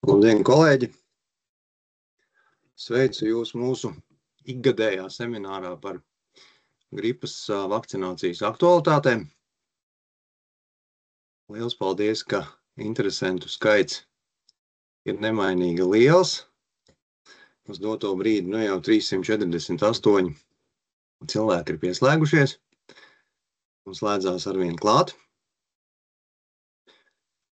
Labdien, kolēģi! Sveicu jūs mūsu ikgadējā seminārā par gripas vakcinācijas aktualitātēm. Liels paldies, ka interesentu skaits ir nemainīgi liels. Uz doto brīdi jau 348 cilvēki ir pieslēgušies un slēdzās arvien klāt.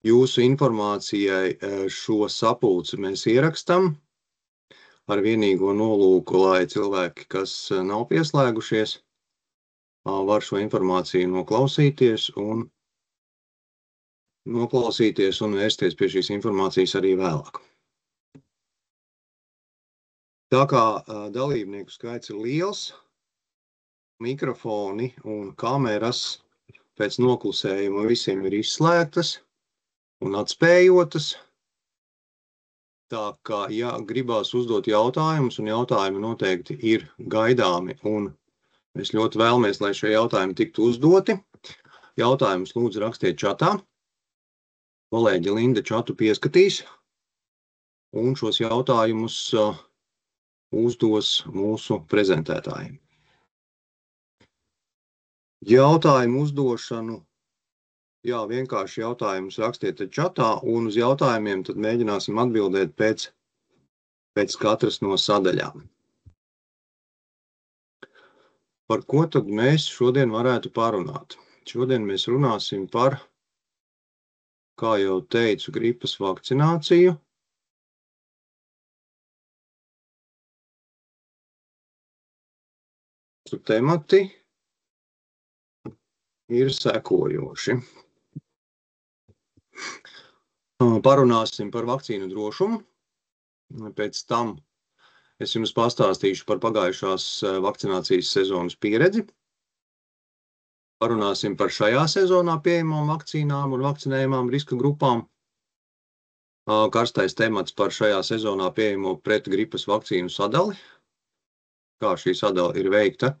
Jūsu informācijai šo sapulci mēs ierakstam ar vienīgo nolūku, lai cilvēki, kas nav pieslēgušies, var šo informāciju noklausīties un vērsties pie šīs informācijas arī vēlāk. Tā kā dalībnieku skaits ir liels, mikrofoni un kameras pēc noklusējuma visiem ir izslēgtas un atspējotas. Tā kā, ja gribās uzdot jautājumus, un jautājumi noteikti ir gaidāmi, un mēs ļoti vēlamies, lai šie jautājumi tiktu uzdoti, jautājumus lūdzu rakstiet čatā. Kolēģi Linda čatu pieskatīs, un šos jautājumus uzdos mūsu prezentētājiem. Jautājumu uzdošanu, vienkārši jautājumus rakstiet čatā, un uz jautājumiem tad mēģināsim atbildēt pēc katras no sadaļām. Par ko tad mēs šodien varētu parunāt? Šodien mēs runāsim par, kā jau teicu, gripas vakcināciju. Temati ir sekojoši. Parunāsim par vakcīnu drošumu. Pēc tam es jums pastāstīšu par pagājušās vakcinācijas sezonas pieredzi. Parunāsim par šajā sezonā pieejamām vakcīnām un vakcinējumām riska grupām. Karstais temats par šajā sezonā pieejamo pret gripas vakcīnu sadali. Kā šī sadala ir veikta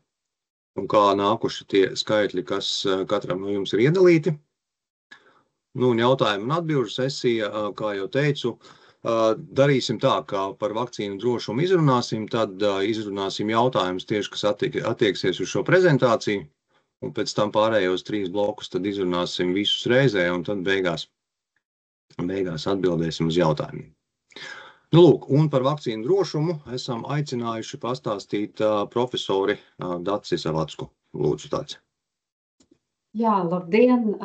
un kā nākuši tie skaitļi, kas katram no jums ir iedalīti. Un jautājumu un atbilžu sesija, kā jau teicu, darīsim tā, kā par vakcīnu drošumu izrunāsim, tad izrunāsim jautājumus tieši, kas attieksies uz šo prezentāciju, un pēc tam pārējos 3 blokus tad izrunāsim visus reizē, un tad beigās atbildēsim uz jautājumiem. Lūk, un par vakcīnu drošumu esam aicinājuši pastāstīt profesori Daci Savacku. Lūdzu, Daci. Jā, labdien!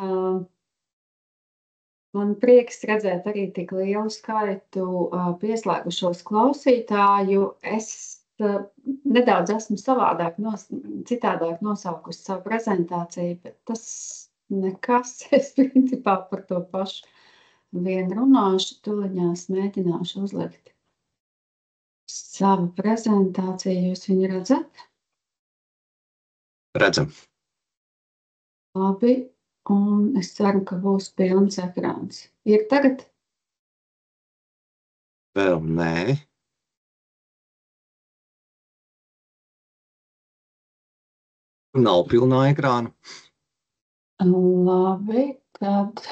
Man prieks redzēt arī tik lielu skaitu pieslēgušos klausītāju. Es nedaudz esmu citādāk nosaukusi savu prezentāciju, bet tas nekas, es principā par to pašu vien runāšu, tuliņās mēģināšu uzlikt savu prezentāciju. Jūs viņu redzat? Redzam. Labi, un es ceru, ka būs pilns ekrāns. Ir tagad? Vēl nē. Nav pilnā ekrāna. Labi, tad...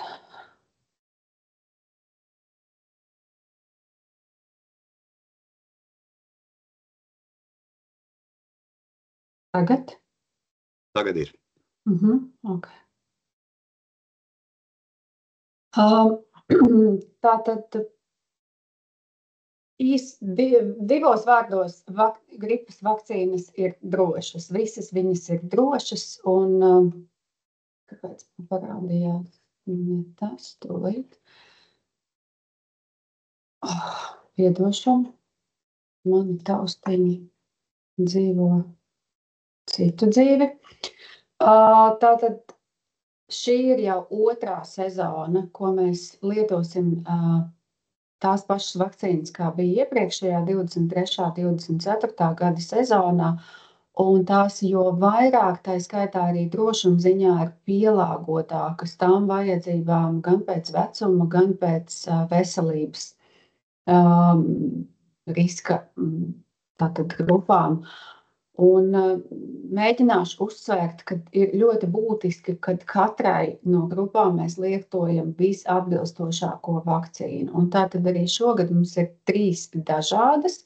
Tagad? Tagad ir. Okay. Tātad divos vārdos gripas vakcīnas ir drošas. Visas viņas ir drošas, un kāpēc parādījās tas tūlīt? Piedošana. Mani taustiņi dzīvo citu dzīvi. Tātad šī ir jau 2. sezona, ko mēs lietosim tās pašas vakcīnas, kā bija iepriekšējā 23. 24. gada sezonā, un tās jo vairāk, tā skaitā arī drošuma ziņā, ir pielāgotākas tām vajadzībām gan pēc vecuma, gan pēc veselības riska tātad grupām. Un mēģināšu uzsvērt, ka ir ļoti būtiski, ka katrai no grupām mēs lietojam visatbilstošāko vakcīnu. Un tātad arī šogad mums ir 3 dažādas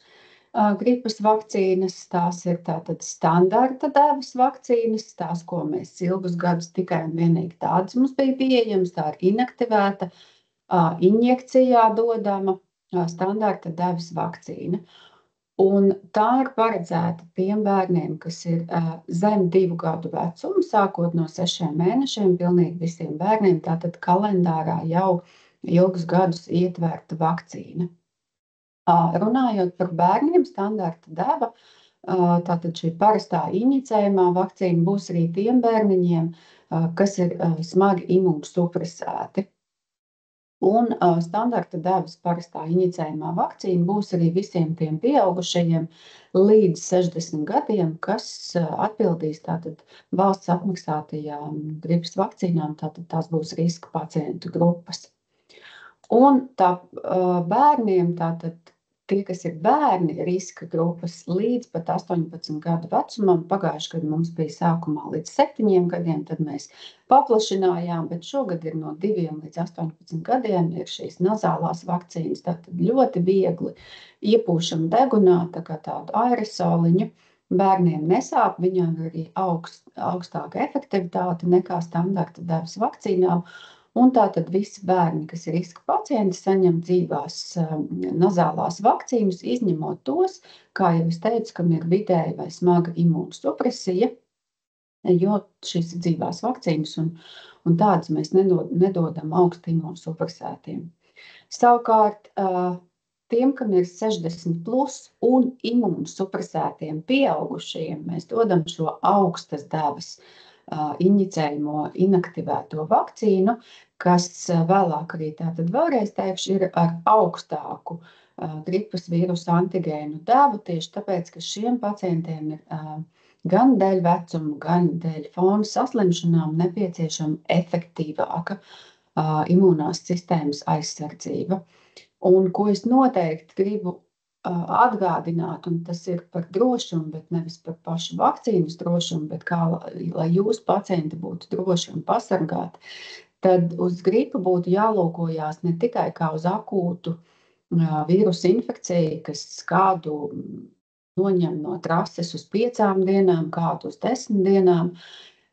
gripas vakcīnas. Tās ir tātad standarta devas vakcīnas, tās, ko mēs ilgus gadus tikai un vienīgi tādas mums bija pieejamas. Tā ir inaktivēta, injekcijā dodama standarta devas vakcīna. Un tā ir paredzēta tiem bērniem, kas ir zem 2 gadu vecuma, sākot no 6 mēnešiem, pilnīgi visiem bērniem. Tātad kalendārā jau ilgus gadus ietverta vakcīna. Runājot par bērniem, standarta deva, tātad šī parastā injicējumā vakcīna būs arī tiem bērniņiem, kas ir smagi imūnsupresēti. Un standarta devas parastā injicējumā vakcīna būs arī visiem tiem pieaugušajiem līdz 60 gadiem, kas atbildīs tātad valsts apmaksātajām gripas vakcīnām, tātad tās būs riska pacientu grupas. Un tā bērniem, tātad tie, kas ir bērni riska grupas līdz pat 18 gadu vecumam, pagājuši gadu mums bija sākumā līdz 7 gadiem, tad mēs paplašinājām, bet šogad ir no 2 līdz 18 gadiem ir šīs nazālās vakcīnas, tātad ļoti viegli iepūšam degunā, tā kā tādu aerosoliņu. Bērniem nesāp, viņiem ir arī augstāka efektivitāte nekā standarta devas vakcīnām. Un tātad visi bērni, kas ir riska pacienti, saņem dzīvās nazālās vakcīnas, izņemot tos, kā jau es teicu, kam ir vidēja vai smaga imūnsupresija, jo šīs ir dzīvās vakcīnas un tādas mēs nedodam augstu imūnsupresētiem. Savukārt, tiem, kam ir 60 plus un imūnsupresētiem pieaugušajiem, mēs dodam šo augstas devas injicējumu inaktivēto vakcīnu, kas vēlāk arī tātad vēlreiz teikšu, ir ar augstāku gripas vīrusu antigēnu devu, tieši tāpēc, ka šiem pacientiem ir gan dēļ vecuma, gan dēļ fona saslimšanām nepieciešama efektīvāka imūnās sistēmas aizsardzība. Un ko es noteikti gribu atgādināt, un tas ir par drošumu, bet nevis par pašu vakcīnas drošumu, bet kā, lai jūsu pacienti būtu droši un pasargāti, tad uz gripu būtu jālūkojās ne tikai kā uz akūtu vīrusu infekciju, kas kādu noņem no trases uz 5 dienām, kādu uz 10 dienām,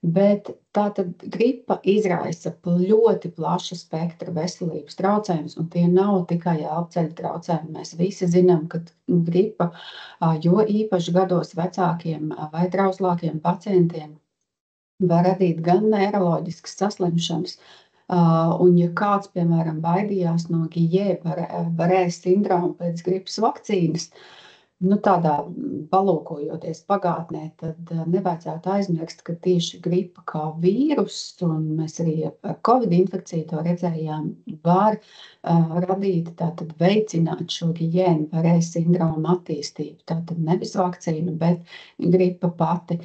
bet tātad gripa izraisa ļoti plaša spektra veselības traucējumus, un tie nav tikai elpceļa traucējumi. Mēs visi zinām, ka gripa, jo īpaši gados vecākiem vai trauslākiem pacientiem, var radīt gan neiroloģiskas saslimšanas, un ja kāds, piemēram, baidījās no Guillain-Barré sindroma pēc gripas vakcīnas, tādā palūkojoties pagātnē, tad nevajadzētu aizmirst, ka tieši gripa kā vīrus, un mēs arī ar Covid infekciju to redzējām, var radīt, tātad veicināt šo Guillain-Barré sindroma attīstību. Tātad nevis vakcīna, bet gripa pati.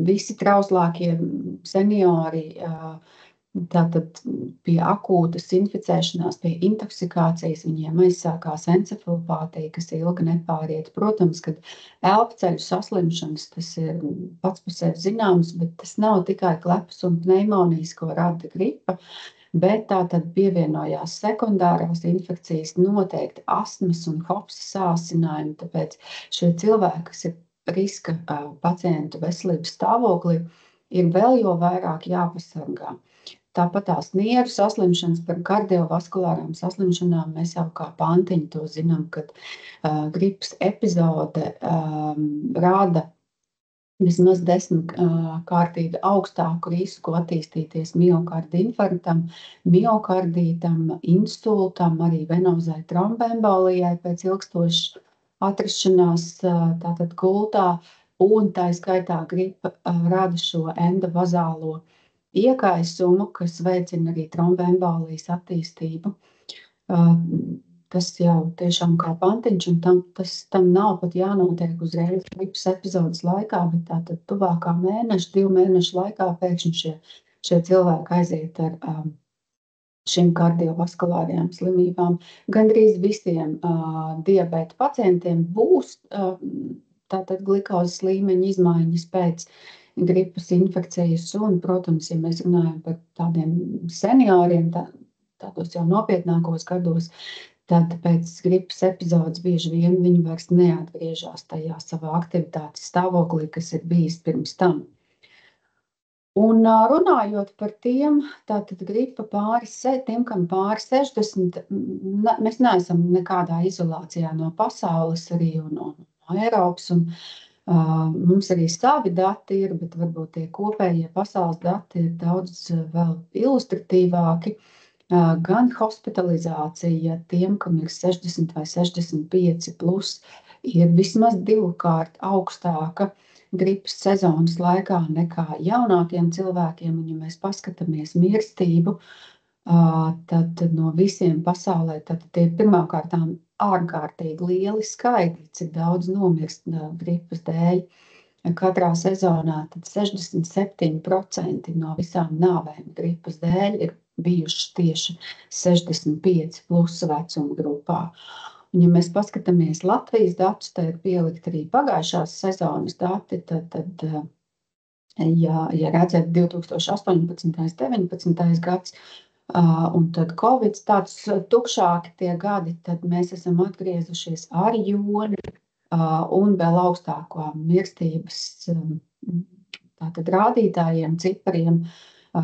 Visi trauslākie seniori, tātad pie akūtas inficēšanās, pie intoksikācijas viņiem aizsākās encefalopātija, kas ilgi nepāriet. Protams, kad elpceļu saslimšanas, tas ir pats par sevi zināms, bet tas nav tikai klepus un pneimonijas, ko rada gripa, bet tātad pievienojās sekundārās infekcijas, noteikti astmas un hopsa sāsinājumi, tāpēc šie cilvēki, kas ir riska pacientu veselības stāvoklī, ir vēl jo vairāk jāpasargā. Tāpat tās nieru saslimšanas par kardiovaskulārām saslimšanām mēs jau kā pantiņu to zinām, kad gripas epizode rāda vismaz 10-kārtīgi augstāku risku attīstīties miokarda infarktam, miokardītam, insultam, arī venozai trombembolijai pēc ilgstošas atrašanās tātad gultā, un tā skaitā gripa rada šo endovazālo iekaisumu, kas veicina arī trombembolijas attīstību. Tas jau tiešām kā pantiņš, un tam nav pat jānotiek uzreiz gripas epizodes laikā, bet tātad tuvākā mēneša, 2 mēnešu laikā pēkšņi šie cilvēki aiziet ar šīm kardiovaskulārajām slimībām. Gandrīz visiem diabēta pacientiem būs tātad glikozes līmeņa izmaiņas pēc gripas infekcijas. Un, protams, ja mēs runājam par tādiem senioriem, tādos jau nopietnākos gados, tad pēc gripas epizodes bieži vien viņi vairs neatgriežas tajā savā aktivitātes stāvoklī, kas ir bijis pirms tam. Un runājot par tiem, tātad gripa tiem, kam pāri 60, mēs neesam nekādā izolācijā no pasaules arī un no Eiropas. Un, mums arī savi dati ir, bet varbūt tie kopējie pasaules dati ir daudz vēl ilustratīvāki. Gan hospitalizācija tiem, kam ir 60 vai 65 plus, ir vismaz 2-kārt augstāka gripas sezonas laikā nekā jaunākiem cilvēkiem. Un, ja mēs paskatāmies mirstību, tad no visiem pasaulē, tad tie ir pirmkārtām ārkārtīgi lieli skaitļi, cik daudz nomirst gripas dēļ. Katrā sezonā tad 67% no visām nāvēm gripas dēļ ir bijuši tieši 65 plus vecuma grupā. Un, ja mēs paskatāmies Latvijas datus, tad ir pielikt arī pagājušās sezonas dati, tad ja redzat 2018. 19. gads, un tad Covid tāds tukšāki tie gadi, tad mēs esam atgriezušies ar jūni un vēl augstāko mirstības tātad rādītājiem, cipariem,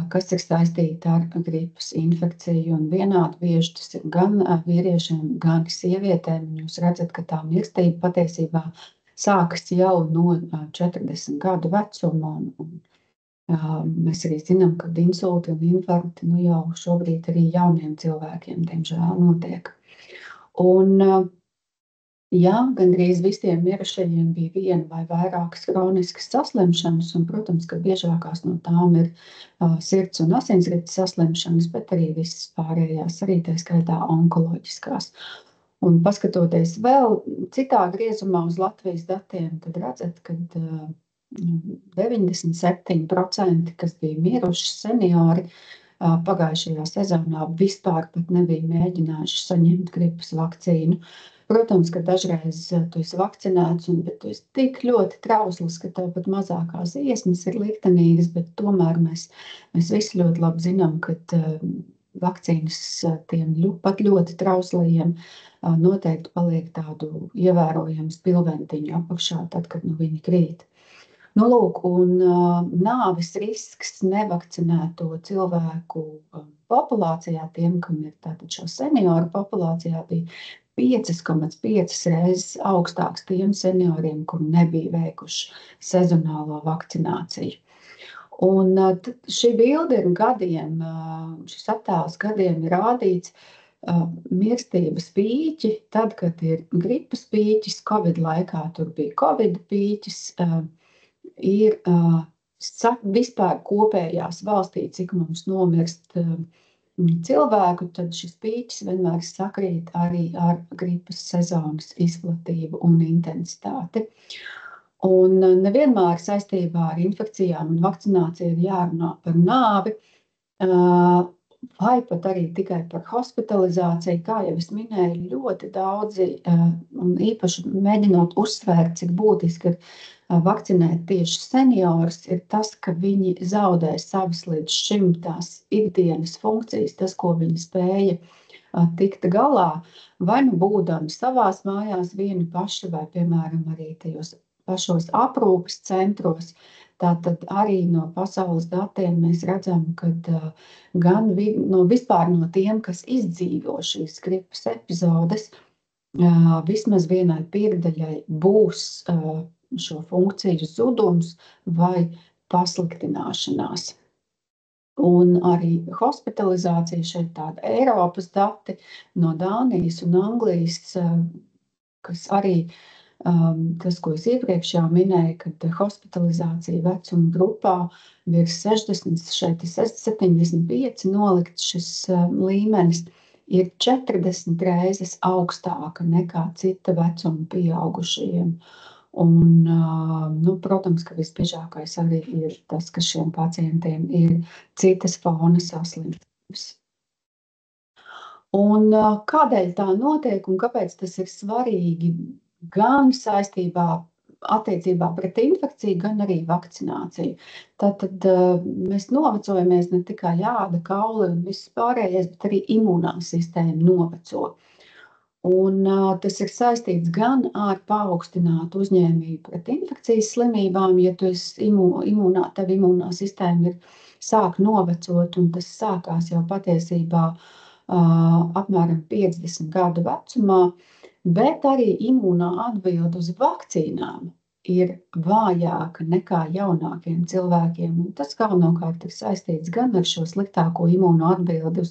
kas ir saistīti ar gripas infekciju. Un vienādi bieži tas ir gan vīriešiem, gan sievietēm. Jūs redzat, ka tā mirstība patiesībā sākas jau no 40 gadu vecuma. Mēs arī zinām, ka insulti un infarkti jau šobrīd arī jauniem cilvēkiem, diemžēl, notiek. Un jā, gandrīz visiem mirušajiem bija viena vai vairākas kroniskas saslimšanas, un, protams, ka biežākās no tām ir sirds un asinsrites saslimšanas, bet arī visas pārējās, arī tā skaitā onkoloģiskās. Un paskatoties vēl citā griezumā uz Latvijas datiem, tad redzat, ka 97%, kas bija miruši seniori, pagājušajā sezonā vispār pat nebija mēģinājuši saņemt gripas vakcīnu. Protams, ka dažreiz tu esi vakcinēts, bet tu esi tik ļoti trausls, ka tev pat mazākās iesnas ir liktenīgas, bet tomēr mēs visi ļoti labi zinām, ka vakcīnas tiem pat ļoti trauslajiem noteikti paliek tādu ievērojamu spilventiņu apakšā, tad, kad viņi krīt. Nu, lūk, un nāves risks nevakcinēto cilvēku populācijā, tiem, kam ir tātad šo senioru populācijā, bija 5,5 reizes augstāks tiem senioriem, kur nebija veikuši sezonālo vakcināciju. Un šī bilde ir gadiem, šis attēls gadiem ir rādīts mirstības pīķi, tad, kad ir gripas pīķis, Covid laikā tur bija Covid pīķis, ir vispār kopējās valstī, cik mums nomirst cilvēku, tad šis pīķis vienmēr sakrīt arī ar gripas sezonas izplatību un intensitāti. Un nevienmēr saistībā ar infekcijām un vakcināciju ir jārunā par nāvi, vai pat arī tikai par hospitalizāciju. Kā jau es minēju, ļoti daudzi, un īpaši mēģinot uzsvērt, cik būtiski ir vakcinēt tieši seniorus, ir tas, ka viņi zaudē savas līdz šim tās ikdienas funkcijas, tas, ko viņi spēja tikt galā, vai nu būdami savās mājās vieni paši, vai, piemēram, arī tajos pašos aprūpes centros. Tātad arī no pasaules datiem mēs redzam, ka gan vispār no tiem, kas izdzīvo šīs gripas epizodes, vismaz vienai piekdaļai būs šo funkciju zudums vai pasliktināšanās. Un arī hospitalizācija, šeit tāda Eiropas dati no Dānijas un Anglijas, kas arī tas, ko es iepriekš jau minēju, kad hospitalizācija vecuma grupā virs 60, šeit ir 75 nolikt šis līmenis, ir 40 reizes augstāka nekā cita vecuma pieaugušajiem. Un, protams, ka visbiežākais arī ir tas, ka šiem pacientiem ir citas fona saslimības. Un kādēļ tā notiek un kāpēc tas ir svarīgi gan saistībā attiecībā pret infekciju, gan arī vakcināciju. Tātad mēs novecojamies ne tikai āda, kauli un viss pārējais, bet arī imūnā sistēma noveco. Un tas ir saistīts gan ar paaugstinātu uzņēmību pret infekcijas slimībām, ja tu esi tev imūnā sistēma sāk novecot, un tas sākās jau patiesībā apmēram 50 gadu vecumā, bet arī imūnā atbilde uz vakcīnām ir vājāka nekā jaunākiem cilvēkiem. Un tas galvenokārt ir saistīts gan ar šo sliktāko imūno atbildi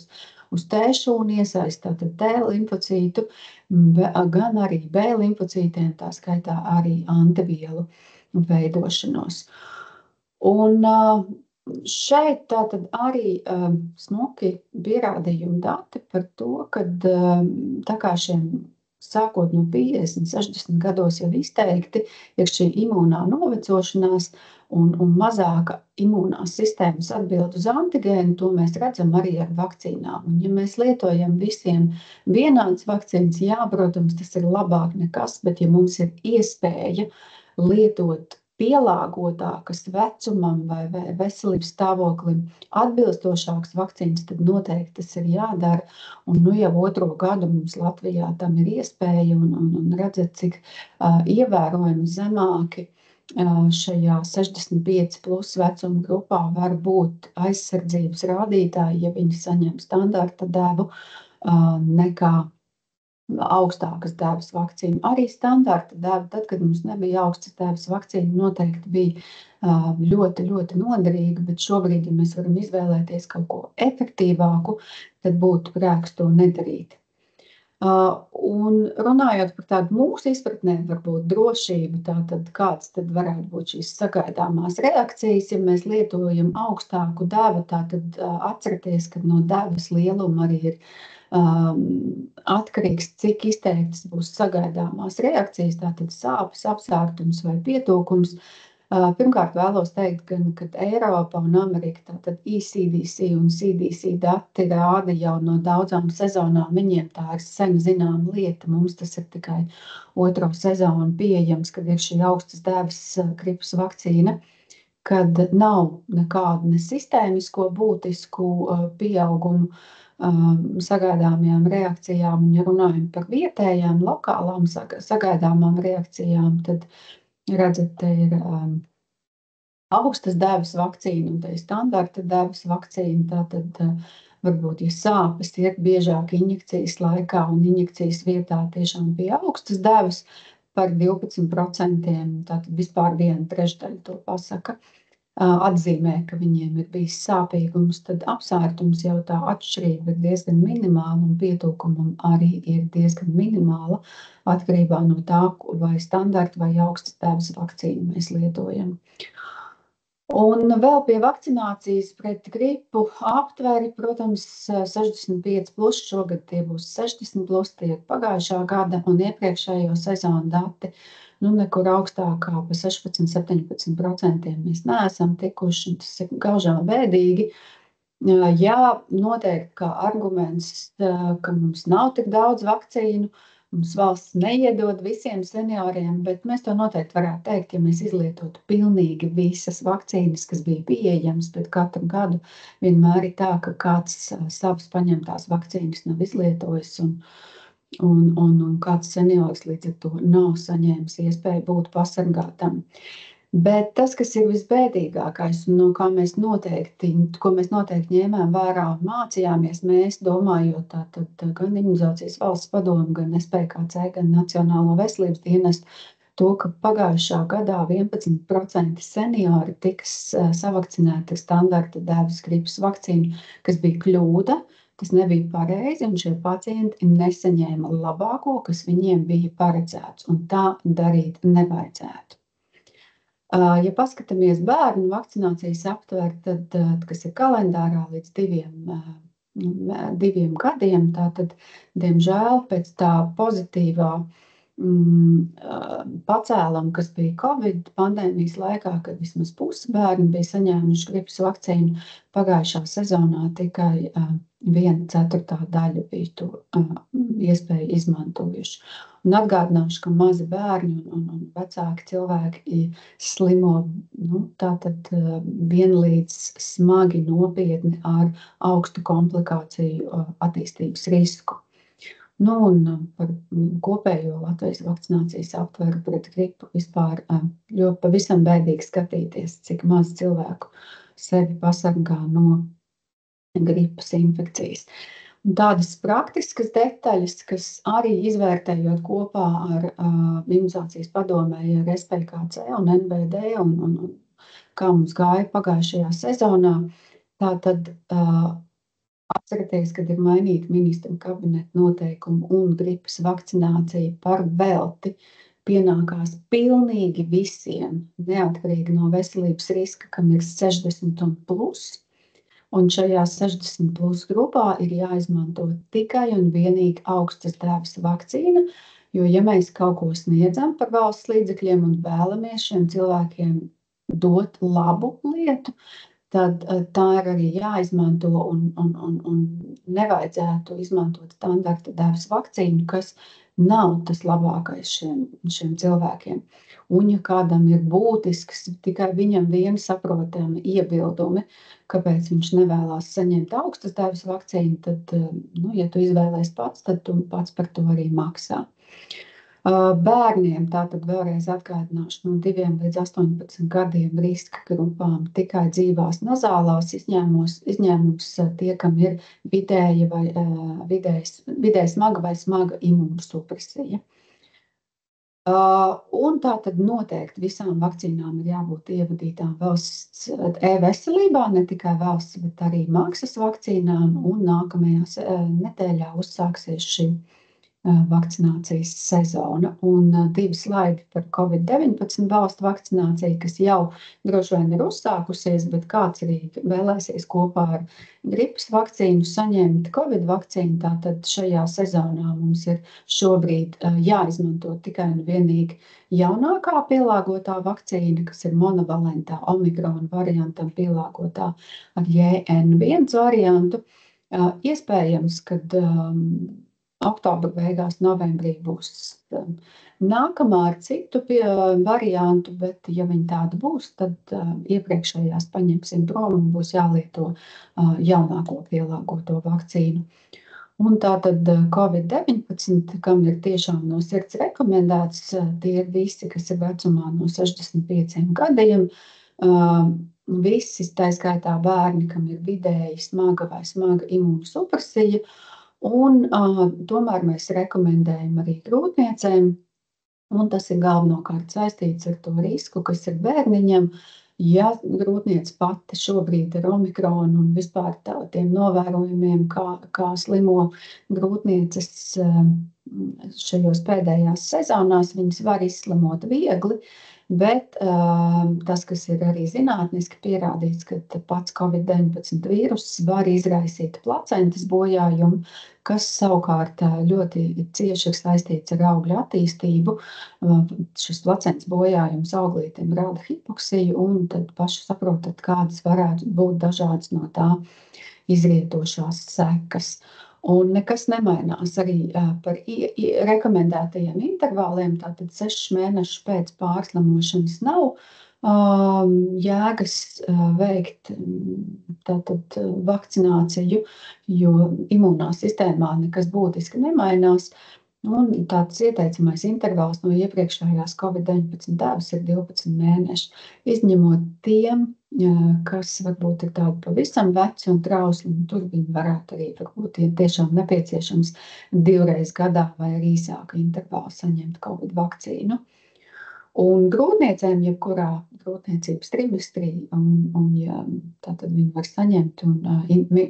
uz T-šūnu iesaistā T-limfocītu, gan arī B-limfocītiem, tā skaitā arī antivielu veidošanos. Un šeit tātad arī smuki pierādījumi dati par to, ka tā kā šiem sākot no 50, 60 gados jau izteikti, ir šī imūnā novecošanās un mazāka imūnās sistēmas atbild uz antigēnu, to mēs redzam arī ar vakcīnām. Un ja mēs lietojam visiem vienādas vakcīnas, jā, protams, tas ir labāk nekas, bet ja mums ir iespēja lietot pielāgotākas vecumam vai veselības stāvoklim atbilstošākas vakcīnas, tad noteikti tas ir jādara. Un jau 2. gadu mums Latvijā tam ir iespēja un redzat, cik ievērojami zemāki šajā 65 plus vecuma grupā var būt aizsardzības rādītāji, ja viņi saņem standarta devu nekā augstākas devas vakcīnu. Arī standarta deva, tad, kad mums nebija augstas devas vakcīna, noteikti bija ļoti, ļoti noderīga, bet šobrīd, ja mēs varam izvēlēties kaut ko efektīvāku, tad būtu grēks to nedarīt. Un runājot par tādu mūsu izpratnē, varbūt drošību, tātad kāds tad varētu būt šīs sagaidāmās reakcijas, ja mēs lietojam augstāku devu, tātad atceraties, ka no devas lieluma arī ir atkarīgs, cik izteiktas būs sagaidāmās reakcijas, tātad sāpes, apsārtums vai pietūkums. Pirmkārt vēlos teikt, gan, kad Eiropa un Amerika, tātad ECDC un CDC dati rāda jau no daudzām sezonām, viņiem tā ir sen zināma lieta, mums tas ir tikai 2. sezonu pieejams, kad ir šī augstas devas gripas vakcīna, kad nav nekādu nesistēmisko būtisku pieaugumu sagaidāmajām reakcijām, un ja runājam par vietējām, lokālām sagaidāmām reakcijām, tad redzat, te ir augstas devas vakcīna un te ir standarta devas vakcīna. Tātad varbūt, ja sāpes iet biežāk injekcijas laikā un injekcijas vietā tiešām bija augstas devas par 12%, tātad vispār 1/3 to pasaka, atzīmē, ka viņiem ir bijis sāpīgums, tad apsārtums jau tā atšķirība ir diezgan minimāla un pietūkumam arī ir diezgan minimāla atkarībā no tā, vai standarta vai augstas devas vakcīnu mēs lietojam. Un vēl pie vakcinācijas pret gripu aptveri, protams, 65 plus, šogad tie būs 60 plus, tie ir pagājušā gada un iepriekšējo sezonu dati. Nekur augstākā pa 16–17% mēs neesam tikuši, tas ir gaužām bēdīgi. Jā, noteikti kā arguments, ka mums nav tik daudz vakcīnu, mums valsts neiedod visiem senioriem, bet mēs to noteikti varētu teikt, ja mēs izlietotu pilnīgi visas vakcīnas, kas bija pieejamas, bet katru gadu vienmēr ir tā, ka kāds savas paņemtās vakcīnas nav izlietojis un kāds seniors līdz ar to nav saņēmis iespēju būt pasargātam. Bet tas, kas ir visbēdīgākais, un ko mēs noteikti ņēmām vērā un mācījāmies, mēs domājot tātad gan Imunizācijas valsts padomu, gan SPKC, gan Nacionālo veselības dienestu, to, ka pagājušā gadā 11% seniori tiks savakcinēti ar standarta devas gripas vakcīnu, kas bija kļūda. Tas nebija pareizi, un šie pacienti nesaņēma labāko, kas viņiem bija paredzēts, un tā darīt nevajadzētu. Ja paskatāmies bērnu vakcinācijas aptver, tad, kas ir kalendārā līdz 2 gadiem, tātad, diemžēl, pēc tā pozitīvā pacēluma, kas bija Covid pandēmijas laikā, kad vismaz pusi bērni bija saņēmuši gripas vakcīnu, pagājušā sezonā tikai 1/4 daļa bija to iespēju izmantojuši. Un atgādināšu, ka mazi bērni un vecāki cilvēki slimo tātad vienlīdz smagi nopietni ar augstu komplikāciju attīstības risku. Un par kopējo Latvijas vakcinācijas aptveru pret gripu vispār ļoti pavisam bēdīgi skatīties, cik maz cilvēku sevi pasargā no gripas infekcijas. Un tādas praktiskas detaļas, kas arī izvērtējot kopā ar imunizācijas padomēju ar SPKC un NBD un kā mums gāja pagājušajā sezonā, tātad atceraties, kad ir mainīta ministra kabineta noteikumi un gripas vakcinācija par velti pienākās pilnīgi visiem, neatkarīgi no veselības riska, kam ir 60 un plus. Un šajā 60+ grupā ir jāizmanto tikai un vienīgi augstas dēvas vakcīna, jo, ja mēs kaut ko sniedzam par valsts līdzekļiem un vēlamies šiem cilvēkiem dot labu lietu, tad tā ir arī jāizmanto un nevajadzētu izmantot standarta dēvas vakcīnu, kas nav tas labākais šiem cilvēkiem. Un, ja kādam ir būtisks, tikai viņam vien saprotami iebildumi, kāpēc viņš nevēlās saņemt augstas dēvas vakcīnu, tad, ja tu izvēlēs pats, tad tu pats par to arī maksā. Bērniem tātad vēlreiz atgādināšu no 2 līdz 18 gadiem riska grupām tikai dzīvās nazālās izņēmums tie, kam ir vidēji smaga vai smaga imunosupresija. Un tātad noteikti visām vakcīnām ir jābūt ievadītām valsts e-veselībā, ne tikai valsts, bet arī maksas vakcīnām, un nākamajā nedēļā uzsāksies šī vakcinācijas sezona. Un 2 slaidi par COVID-19 valstu vakcināciju, kas jau droši vien ir uzsākusies, bet kāds arī vēlēsies kopā ar gripas vakcīnu saņemt COVID vakcīnu, tātad šajā sezonā mums ir šobrīd jāizmanto tikai un vienīgi jaunākā pielāgotā vakcīna, kas ir monovalentā omikrona variantam pielāgotā ar JN1 variantu. Iespējams, kad oktobra beigās, novembrī būs nākamā ar citu variantu, bet ja viņi tāda būs, tad iepriekšējās paņemsim prom un būs jālieto jaunāko pielāgoto vakcīnu. Un tātad COVID-19, kam ir tiešām no sirds rekomendēts, tie ir visi, kas ir vecumā no 65 gadiem, visi, tā skaitā bērni, kam ir vidēji smaga vai smaga imunosupresija. Un tomēr mēs rekomendējam arī grūtniecēm, un tas ir galvenokārt saistīts ar to risku, kas ir bērniņam. Ja grūtniece pati šobrīd ir omikrona un vispār tiem novērojumiem, kā slimo grūtnieces šajos pēdējās sezonās, viņas var izslimot viegli, bet tas, kas ir arī zinātniski pierādīts, ka pats COVID-19 vīruss var izraisīt placentas bojājumu, kas savukārt ļoti cieši ir saistīts ar augļu attīstību. Šis placentas bojājums auglītim rada hipoksiju, un tad paši saprotat, kādas varētu būt dažādas no tā izrietošās sekas. Un nekas nemainās arī par rekomendētajiem intervāliem, tātad 6 mēnešus pēc pārslimošanas nav jēgas veikt tātad vakcināciju, jo imunā sistēmā nekas būtiski nemainās. Un tāds ieteicamais intervāls no iepriekšējās COVID-19 dēvas ir 12 mēneši, izņemot tiem, kas varbūt ir tādi pavisam veci un trausli, un tur viņi varētu arī varbūt ir tiešām nepieciešams 2 reizes gadā vai arī īsāku intervālu saņemt COVID vakcīnu. Un grūtniecēm, jebkurā grūtniecības trimestrī, un ja, tātad viņi var saņemt, un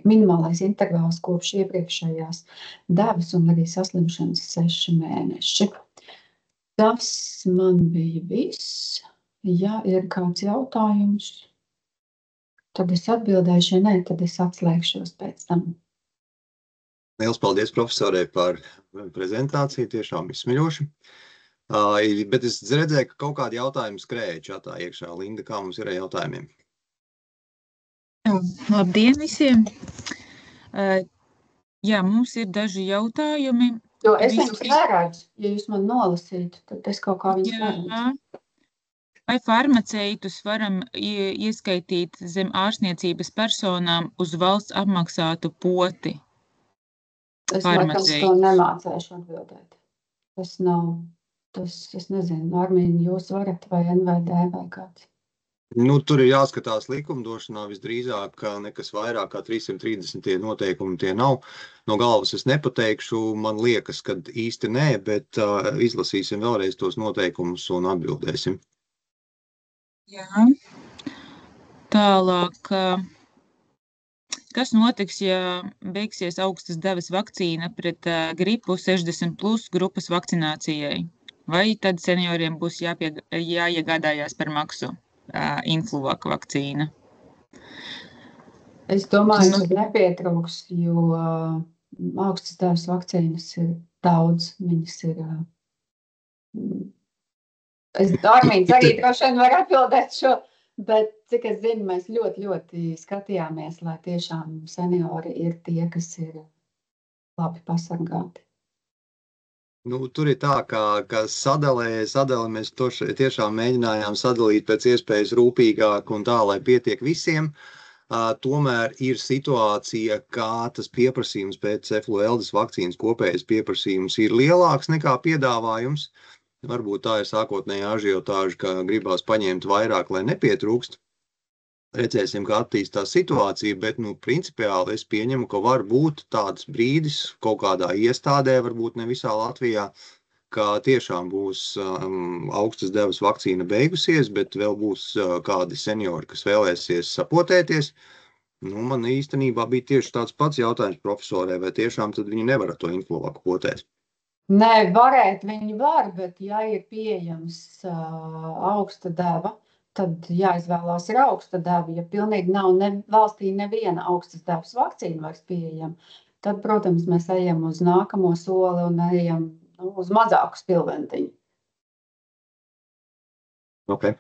minimālais intervāls kopš iepriekšējās devas un arī saslimšanas 6 mēneši. Tas man bija viss. Ja ir kāds jautājums, tad es atbildēšu, ja nē, tad es atslēgšos pēc tam. Liels paldies profesorei par prezentāciju, tiešām izsmeļoši. Bet es redzēju, ka kaut kādi jautājumi skrēja čatā iekšā. Linda, kā mums ir ar jautājumiem? Labdien visiem! Jā, mums ir daži jautājumi. Jo es viņus neredzu, ja jūs man nolasītu, tad es kaut kā viņus Jā. neredzu. Vai farmaceitus varam ieskaitīt zem ārstniecības personām uz valsts apmaksātu poti? Es laikam to nemācēšu atbildēt. Tas nav, es nezinu, Armīni, jūs varat vai NVD vai kāds? Nu, tur ir jāskatās likumdošanā visdrīzāk, ka nekas vairāk kā 330 tie noteikumi tie nav. No galvas es nepateikšu, man liekas, ka īsti nē, bet izlasīsim vēlreiz tos noteikumus un atbildēsim. Jā. Tālāk, kas notiks, ja beigsies augstas devas vakcīna pret gripu 60+ grupas vakcinācijai? Vai tad senioriem būs jāiegādājās par maksu? Influvac vakcīna. Es domāju, ka nepietrūks, jo augstas devas vakcīnas ir daudz. Viņas ir... Armīns arī droši vien var atbildēt šo, bet cik es zinu, mēs ļoti skatījāmies, lai tiešām seniori ir tie, kas ir labi pasargāti. Nu, tur ir tā, ka sadali mēs to tiešām mēģinājām sadalīt pēc iespējas rūpīgāk un tā, lai pietiek visiem. Tomēr ir situācija, kā tas pieprasījums pēc Eflueldas vakcīnas kopējais pieprasījums ir lielāks nekā piedāvājums. Varbūt tā ir sākotnēja ažiotāža, ka gribās paņemt vairāk, lai nepietrūkst. Redzēsim, kā attīstās situācija, bet, principiāli es pieņemu, ka var būt tāds brīdis kaut kādā iestādē, varbūt ne visā Latvijā, ka tiešām būs augstas devas vakcīna beigusies, bet vēl būs kādi seniori, kas vēlēsies sapotēties. Man īstenībā bija tieši tāds pats jautājums profesorē, vai tiešām tad viņi nevar to Influvac potēt? Nē, varēt viņi var, bet ja ir pieejams augsta deva, tad jāizvēlās ir augsta deva. Ja pilnīgi nav valstī neviena augstas devas vakcīna vairs pieejama, tad, protams, mēs ejam uz nākamo soli un ejam uz mazāku spilventiņu. Okay.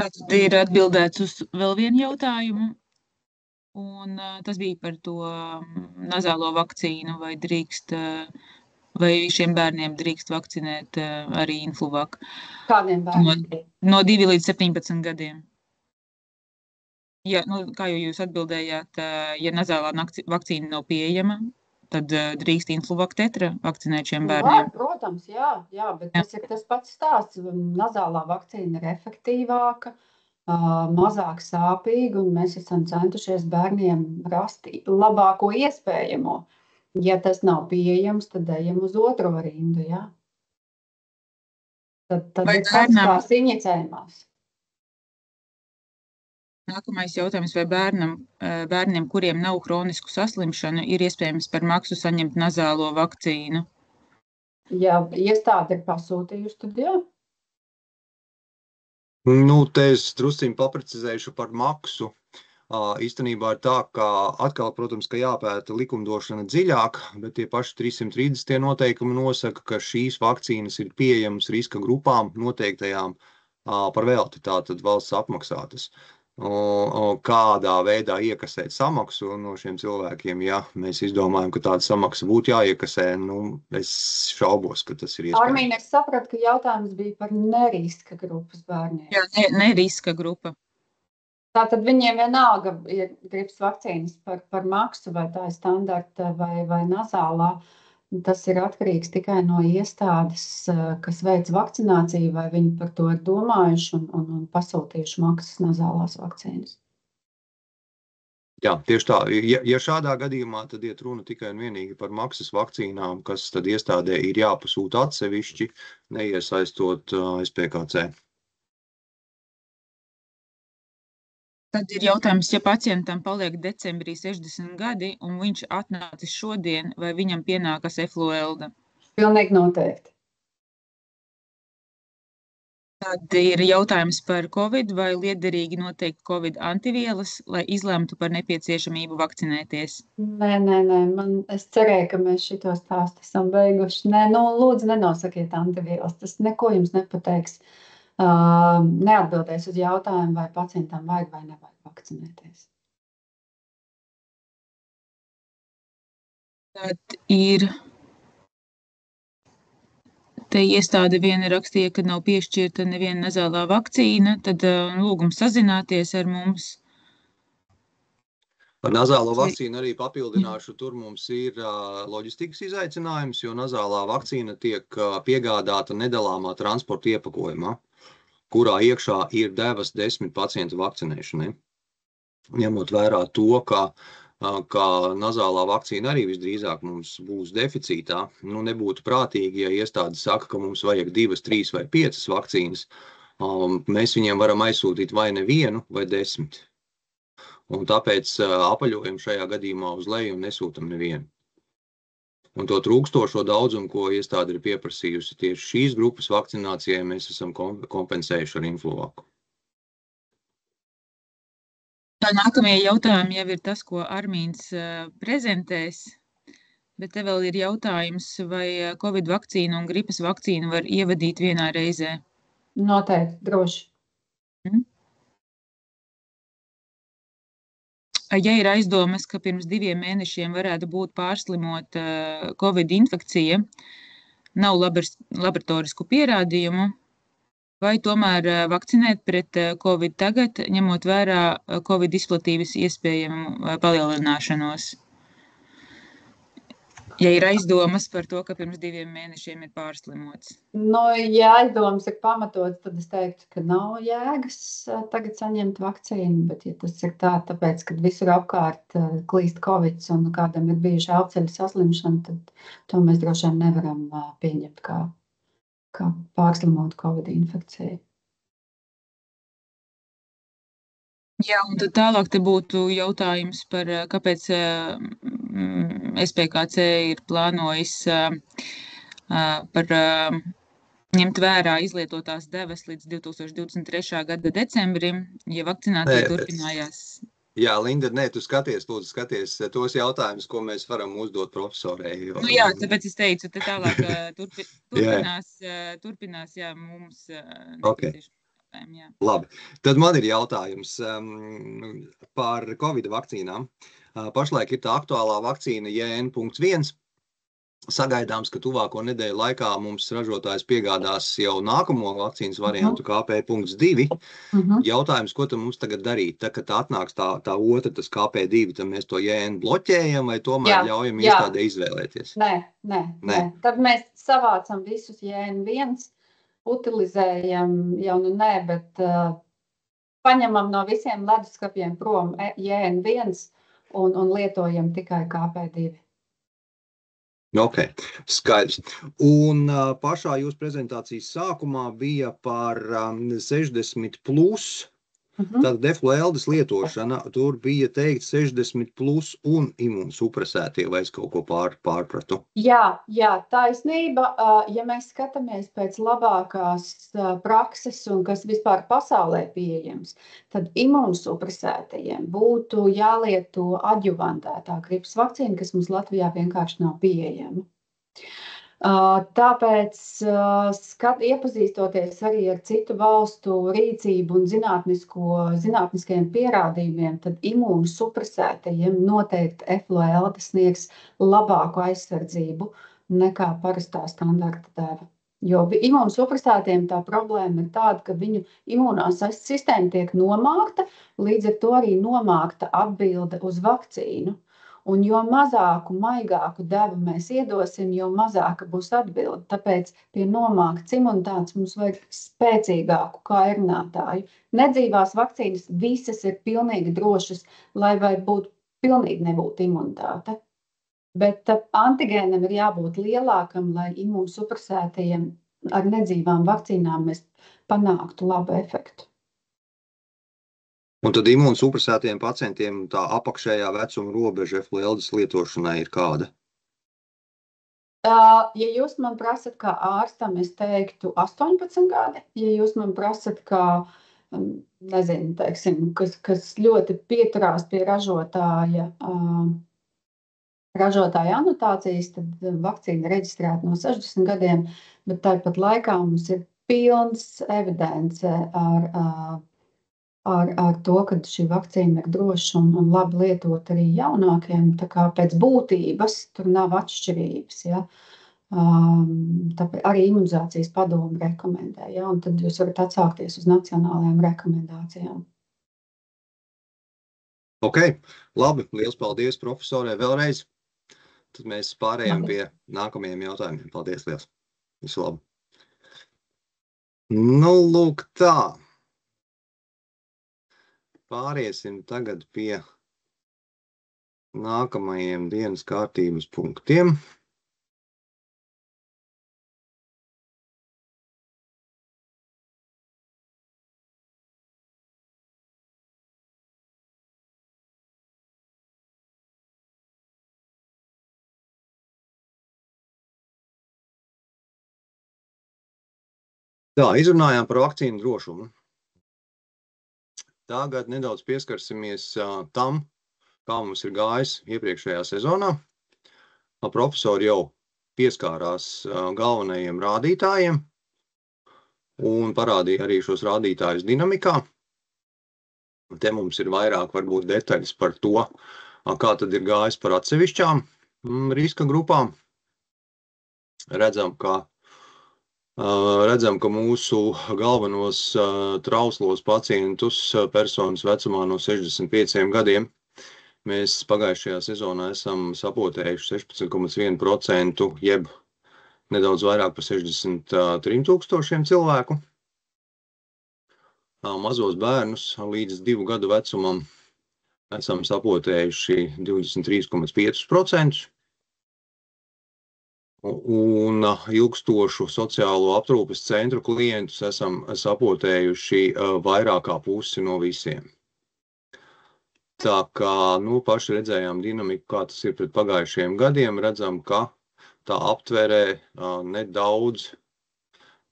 Tātad ir atbildēts uz vēl vienu jautājumu, un tas bija par to nazālo vakcīnu, vai šiem bērniem drīkst vakcinēt arī Influvac. Kādiem bērniem? No 2 līdz 17 gadiem. Ja, kā jau jūs atbildējāt, ja nazālā vakcīna nav pieejama, tad drīkst Influvac tetra vakcinēt šiem bērniem? Protams, jā, bet tas ir tas pats stāsts. Nazālā vakcīna ir efektīvāka, mazāk sāpīga, un mēs esam centušies bērniem rast labāko iespējamo. Ja tas nav pieejams, tad ejam uz otro rindu, jā. Tad ir pats tās inicējumās. Nākamais jautājums, vai bērniem, kuriem nav hronisku saslimšanu, ir iespējams par maksu saņemt nazālo vakcīnu? Ja iestāde ir pasūtījuši, tad jā. Te es drusciņ paprecizēšu par maksu. Īstenībā ir tā, ka atkal, protams, ka jāpēta likumdošana dziļāk, bet tie paši 330 tie noteikumi nosaka, ka šīs vakcīnas ir pieejamas riska grupām noteiktajām par velti, tātad valsts apmaksātas. Kādā veidā iekasēt samaksu no šiem cilvēkiem, ja mēs izdomājam, ka tāda samaksa būtu jāiekasē, es šaubos, ka tas ir iespējams. Armīne, es sapratu, ka jautājums bija par neriska grupas bērniem. Jā, neriska grupa. Tātad viņiem vienalga ir gripas vakcīnas par maksu, vai tā ir standarta vai nazālā. Tas ir atkarīgs tikai no iestādes, kas veic vakcināciju, vai viņi par to ir domājuši un pasūtījuši maksas nazālās vakcīnas. Jā, tieši tā. Ja šādā gadījumā, tad iet runa tikai un vienīgi par maksas vakcīnām, kas tad iestādē ir jāpasūta atsevišķi, neiesaistot SPKC. Tad ir jautājums, ja pacientam paliek decembrī 60 gadi un viņš atnācis šodien, vai viņam pienākas Efluelda? Pilnīgi noteikti. Tad ir jautājums par Covid, vai liederīgi noteikt Covid antivielas, lai izlemtu par nepieciešamību vakcinēties? Nē, es cerēju, ka mēs šito stāstu esam beiguši. Nē, lūdzu, nenosakiet antivielas, tas neko jums nepateiks. Neatbildēs uz jautājumu, vai pacientam vajag vai nevajag vakcinēties. Tad ir, te iestāde viena rakstīja, ka nav piešķirta neviena nazālā vakcīna, tad lūgums sazināties ar mums. Par nazālo vakcīnu arī papildināšu, tur mums ir loģistikas izaicinājums, jo nazālā vakcīna tiek piegādāta nedalāmā transporta iepakojumā, kurā iekšā ir devas 10 pacientu vakcinēšanai. Ņemot vērā to, ka nazālā vakcīna arī visdrīzāk mums būs deficītā, nebūtu prātīgi, ja iestāde saka, ka mums vajag 2, 3 vai 5 vakcīnas, mēs viņiem varam aizsūtīt vai nevienu vai 10. Un tāpēc apaļojam šajā gadījumā uz leju un nesūtam nevienu. Un to trūkstošo daudzumu, ko iestāde ir pieprasījusi tieši šīs grupas vakcinācijai, mēs esam kompensējuši ar Influvaku. Nākamie jautājumi jau ir tas, ko Armīns prezentēs, bet te vēl ir jautājums, vai Covid vakcīnu un gripas vakcīnu var ievadīt vienā reizē? Noteikti, droši. Ja ir aizdomas, ka pirms 2 mēnešiem varētu būt pārslimota Covid infekcija, nav laboratorisku pierādījumu, vai tomēr vakcinēt pret Covid tagad, ņemot vērā Covid izplatības iespējamu palielināšanos? Ja ir aizdomas par to, ka pirms 2 mēnešiem ir pārslimots. Ja aizdomas ir pamatots, tad es teiktu, ka nav jēgas tagad saņemt vakcīnu, bet ja tas ir tāpēc, ka visur apkārt klīst Covid un kādam ir bijuši elpceļa saslimšana, tad to mēs droši vien nevaram pieņemt kā pārslimot Covid infekciju. Jā, un tad tālāk te būtu jautājums par, kāpēc SPKC ir plānojis par ņemt vērā izlietotās devas līdz 2023. gada decembrim, ja vakcinācija turpinājās. Jā, Linda, tu skaties tos jautājumus, ko mēs varam uzdot profesorei. Jā, tāpēc es teicu, te tālāk turpinās, jā, mums nepieciešams. Jā. Labi, tad man ir jautājums par Covid vakcīnām. Pašlaik ir tā aktuālā vakcīna JN.1. Sagaidāms, ka tuvāko nedēļu laikā mums ražotājs piegādās jau nākamo vakcīnas variantu KP.2. Jautājums, ko tad mums tagad darīt? Tā, kad atnāks tā otra, tas KP2, tad mēs to JN bloķējam vai tomēr ļaujam iestādē izvēlēties? Nē. Tad mēs savācam visus JN1. Utilizējam jau bet paņemam no visiem leduskapiem prom JN1 un lietojam tikai KP2. Ok, skaidrs. Un pašā jūsu prezentācijas sākumā bija par 60 plus, tad deflueldas lietošana, tur bija teikt 60 plus un imunsupresētie, vai es kaut ko pārpratu? Jā, taisnība. Ja mēs skatāmies pēc labākās prakses un kas vispār pasaulē pieejams, tad imunsupresētajiem būtu jālieto adjuvantētā gripas vakcīna, kas mums Latvijā vienkārši nav pieejama. Tāpēc, iepazīstoties arī ar citu valstu rīcību un zinātniskajiem pierādījumiem, tad imūnsupresētajiem noteikti efluelda sniegs labāku aizsardzību nekā parastā standarta deva. Jo imūnsupresētiem tā problēma ir tāda, ka viņu imūnās sistēma tiek nomākta, līdz ar to arī nomākta atbilde uz vakcīnu. Un jo mazāku, maigāku devu mēs iedosim, jo mazāka būs atbilde. Tāpēc pie nomāktas imunitātes mums vajag spēcīgāku kairinātāju. Nedzīvās vakcīnas visas ir pilnīgi drošas, lai vai pilnīgi nebūtu imunitāte. Bet antigēnam ir jābūt lielākam, lai imūnsupresētajiem ar nedzīvām vakcīnām mēs panāktu labu efektu. Un tad imūnsupresētiem pacientiem tā apakšējā vecuma robeža eflueldas lietošanai ir kāda? Ja jūs man prasat kā ārstam, es teiktu 18 gadi. Ja jūs man prasat kā, nezinu, teiksim, kas ļoti pieturās pie ražotāja anotācijas, tad vakcīna reģistrēta no 60 gadiem, bet tāpat laikā mums ir pilns evidence ar ar to, ka šī vakcīna ir droša un labi lietot arī jaunākiem. Tā kā pēc būtības tur nav atšķirības. Ja? Tāpēc arī imunizācijas padomu rekomendē. Ja? Un tad jūs varat atsākties uz nacionālajām rekomendācijām. Ok, labi. Liels paldies profesorai vēlreiz. Tad mēs pārējām pie nākamajiem jautājumiem. Paldies liels. Visu labu. Nu, lūk tā. Pāriesim tagad pie nākamajiem dienas kārtības punktiem. Tā, izrunājām par vakcīnu drošumu. Tagad nedaudz pieskarsimies tam, kā mums ir gājis iepriekšējā sezonā. Profesori jau pieskārās galvenajiem rādītājiem un parādīja arī šos rādītājus dinamikā. Te mums ir vairāk varbūt detaļas par to, kā tad ir gājis par atsevišķām riska grupām. Redzam, ka mūsu galvenos trauslos pacientus personas vecumā no 65 gadiem mēs pagājušajā sezonā esam sapotējuši 16,1%, jeb nedaudz vairāk par 63 000 cilvēku. Mazos bērnus līdz 2 gadu vecumam esam sapotējuši 23,5%. Un ilgstošu sociālo aprūpes centru klientus esam sapotējuši vairāk kā pusi no visiem. Tā kā paši redzējām dinamiku, kā tas ir pret pagājušajiem gadiem, redzam, ka tā aptverē nedaudz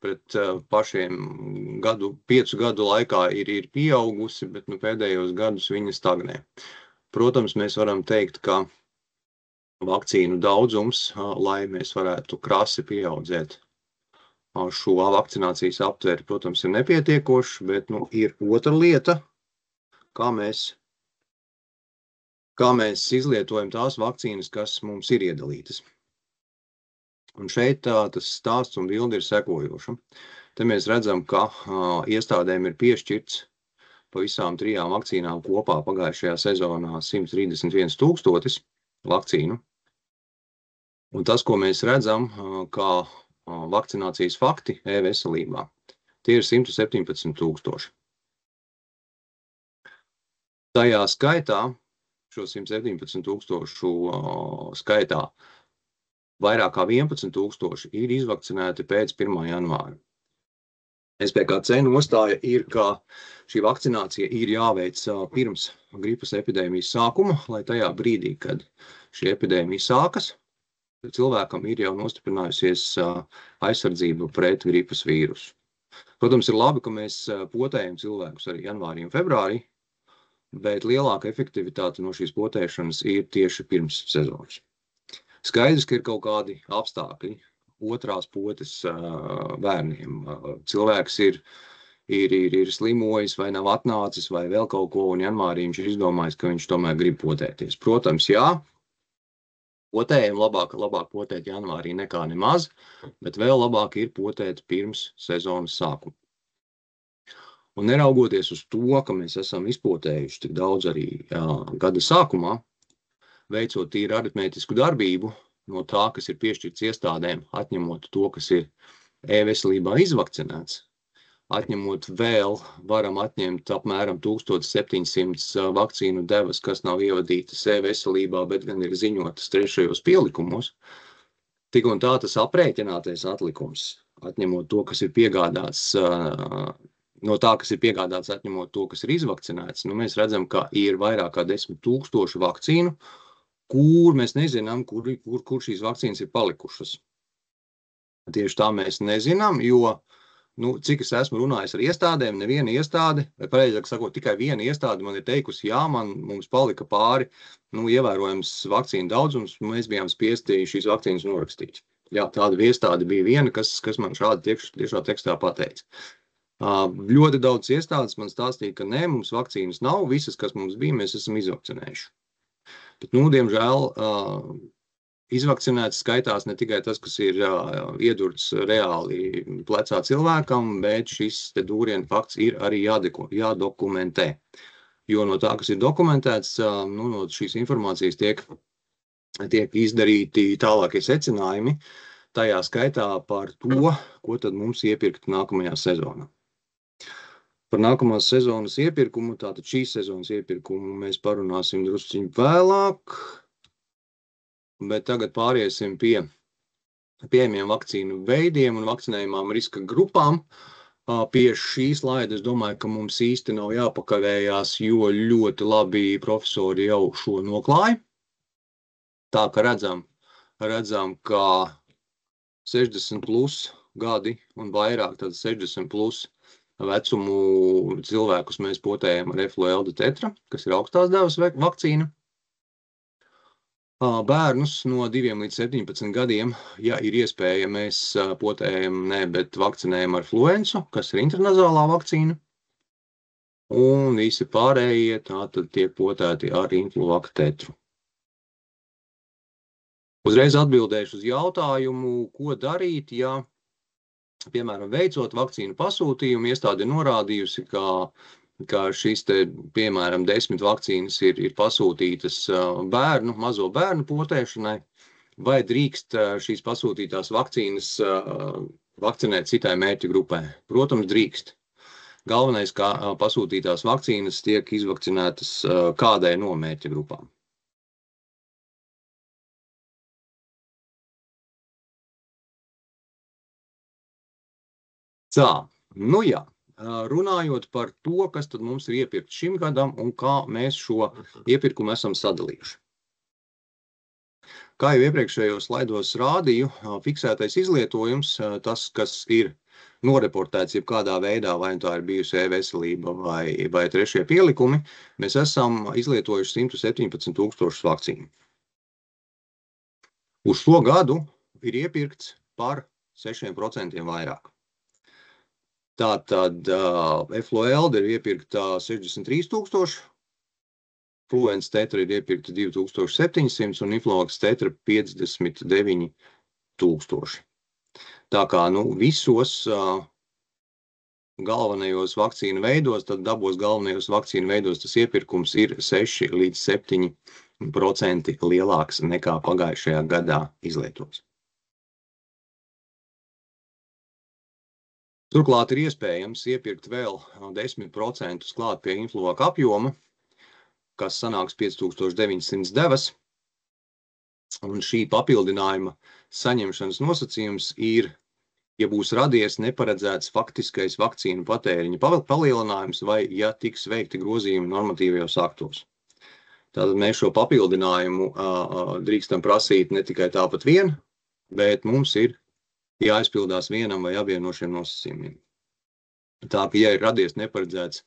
pret pašiem 5 gadu laikā ir pieaugusi, bet pēdējos gadus viņa stagnē. Protams, mēs varam teikt, ka vakcīnu daudzums, lai mēs varētu krasi pieaudzēt šo vakcinācijas aptveri, protams, ir nepietiekoši, bet ir otra lieta, kā mēs izlietojam tās vakcīnas, kas mums ir iedalītas. Un šeit tas stāsts un bilde ir sekojoša. Te mēs redzam, ka iestādēm ir piešķirts pa visām 3 vakcīnām kopā pagājušajā sezonā 131 000 vakcīnu. Un tas, ko mēs redzam, kā vakcinācijas fakti e-veselībā, tie ir 117 000. Tajā skaitā, šo 117 000 skaitā, vairāk kā 11 000 ir izvakcinēti pēc 1. janvāra. SPKC nostāja ir, ka šī vakcinācija ir jāveic pirms gripas epidēmijas sākuma, lai tajā brīdī, kad šī epidēmija sākas, cilvēkam ir jau nostiprinājusies aizsardzība pret gripas vīrusu. Protams, ir labi, ka mēs potējam cilvēkus arī janvārī un februārī, bet lielāka efektivitāte no šīs potēšanas ir tieši pirms sezonas. Skaidrs, ka ir kaut kādi apstākļi otrās potes bērniem. Cilvēks ir slimojis vai nav atnācis vai vēl kaut ko, un janvārī viņš ir izdomājis, ka viņš tomēr grib potēties. Protams, jā, potējam labāk potēt janvārī nekā nemaz, bet vēl labāk ir potēt pirms sezonas sākuma. Un neraugoties uz to, ka mēs esam izpotējuši tik daudz arī gada sākumā, veicot tīri aritmētisku darbību no tā, kas ir piešķirts iestādēm, atņemot to, kas ir e-veselībā izvakcinēts, atņemot vēl, varam atņemt apmēram 1700 vakcīnu devas, kas nav ievadītas e-veselībā, bet gan ir ziņotas 3. pielikumos. Tik un tā tas aprēķinātais atlikums, atņemot to, kas ir piegādāts, no tā, kas ir piegādāts, atņemot to, kas ir izvakcinēts, mēs redzam, ka ir vairāk kā 10 000 vakcīnu, kur mēs nezinām, kur šīs vakcīnas ir palikušas. Tieši tā mēs nezinām, jo cik es esmu runājis ar iestādēm, neviena iestāde, vai pareizāk sakot, tikai viena iestāde man ir teikusi, jā, mums palika pāri ievērojams vakcīnu daudzums, mēs bijām spiesti šīs vakcīnas norakstīt. Jā, tāda iestāde bija viena, kas man šādi tiešā tekstā pateica. Ļoti daudz iestādes man stāstīja, ka nē, mums vakcīnas nav, visas, kas mums bija, mēs esam izvakcinējuši. Bet, diemžēl, izvakcinēts skaitās ne tikai tas, kas ir iedurts reāli plecā cilvēkam, bet šis te dūrienu fakts ir arī jādokumentē. Jo no tā, kas ir dokumentēts, no šīs informācijas tiek izdarīti tālākie secinājumi, tajā skaitā par to, ko tad mums iepirkt nākamajā sezonā. Par nākamās sezonas iepirkumu, tātad šīs sezonas iepirkumu mēs parunāsim drusciņ vēlāk, bet tagad pāriesim pie pieejamiem vakcīnu veidiem un vakcinējumām riska grupām. Pie šīs slaida es domāju, ka mums īsti nav jāpakavējās, jo ļoti labi profesori jau šo noklāja. Tā, ka redzam, ka 60 plus gadi un vairāk, tad 60 plus vecumu cilvēkus mēs potējam ar Efloelda tetra, kas ir augstās devas vakcīna. Bērnus no 2 līdz 17 gadiem, ja ir iespēja, mēs potējam, bet vakcinējam ar fluensu, kas ir intranazālā vakcīna. Un visi pārējie tātad tiek potēti ar Influvac tetru. Uzreiz atbildēšu uz jautājumu, ko darīt, ja, piemēram, veicot vakcīnu pasūtījumu, iestāde norādījusi, ka šīs te, piemēram, 10 vakcīnas ir pasūtītas mazo bērnu potēšanai, vai drīkst šīs pasūtītās vakcīnas vakcinēt citai mērķa grupai? Protams, drīkst. Galvenais, ka pasūtītās vakcīnas tiek izvakcinētas kādai no mērķa grupām. Tā, jā, runājot par to, kas tad mums ir iepirkt šim gadam un kā mēs šo iepirkumu esam sadalījuši. Kā jau iepriekšējos slaidos rādīju, fiksētais izlietojums, tas, kas ir noreportēts jebkādā veidā, vai tā ir bijusi e-veselība vai trešie pielikumi, mēs esam izlietojuši 117 000 vakcīnu. Uz šo gadu ir iepirkts par 6% vairāk. Tātad Efloelda ir iepirkta 63 000, Fluence tetra ir iepirkta 2700 un Influvac tetra 59 000. Tā kā visos galvenajos vakcīnu veidos, tad dabos galvenajos vakcīnu veidos tas iepirkums ir 6 līdz 7% lielāks nekā pagājušajā gadā izlietots. Turklāt ir iespējams iepirkt vēl 10% klāt pie Influvac apjoma, kas sanāks 5900 devas. Un šī papildinājuma saņemšanas nosacījums ir, ja būs radies neparedzēts faktiskais vakcīnu patēriņa palielinājums vai ja tiks veikti grozījumi normatīvajos aktos. Tātad mēs šo papildinājumu drīkstam prasīt ne tikai tāpat vien, bet mums ir jāizpildās vienam vai abiem no šiem nosacījumiem. Tā, ka, ja ir radies neparedzēts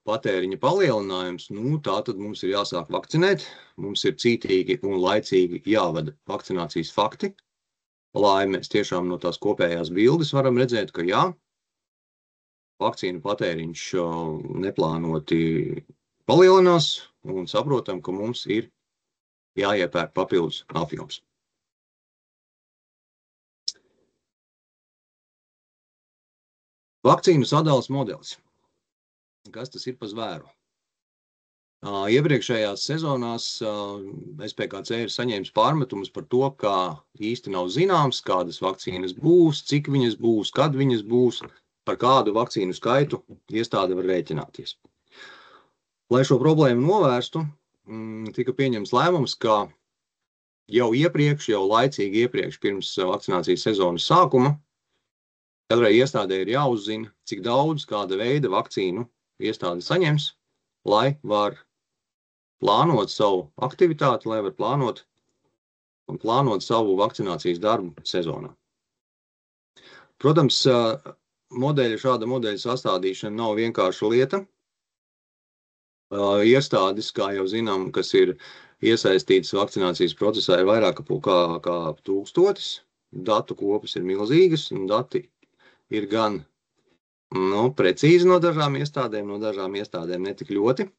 patēriņa palielinājums, tā tad mums ir jāsāk vakcinēt, mums ir cītīgi un laicīgi jāvada vakcinācijas fakti, lai mēs tiešām no tās kopējās bildes varam redzēt, ka jā, vakcīnu patēriņš neplānoti palielinās un saprotam, ka mums ir jāiepērk papildus apjoms. Vakcīnu sadales modelis. Kas tas ir pa zvēru? Iepriekšējās sezonās SPKC ir saņēmis pārmetumus par to, ka īsti nav zināms, kādas vakcīnas būs, cik viņas būs, kad viņas būs, par kādu vakcīnu skaitu iestāde var rēķināties. Lai šo problēmu novērstu, tika pieņemts lēmums, ka jau laicīgi iepriekš pirms vakcinācijas sezonas sākuma, katrai iestādē ir jāuzzina, cik daudz kāda veida vakcīnu iestāde saņems, lai var plānot savu aktivitāti, lai var plānot savu vakcinācijas darbu sezonā. Protams, šāda modeļa sastādīšana nav vienkārša lieta. Iestādes, kā jau zinām, kas ir iesaistītas vakcinācijas procesā, ir vairāk kā 1000. Datu kopas ir milzīgas, un dati ir gan Precīzi no dažām iestādēm netik ļoti.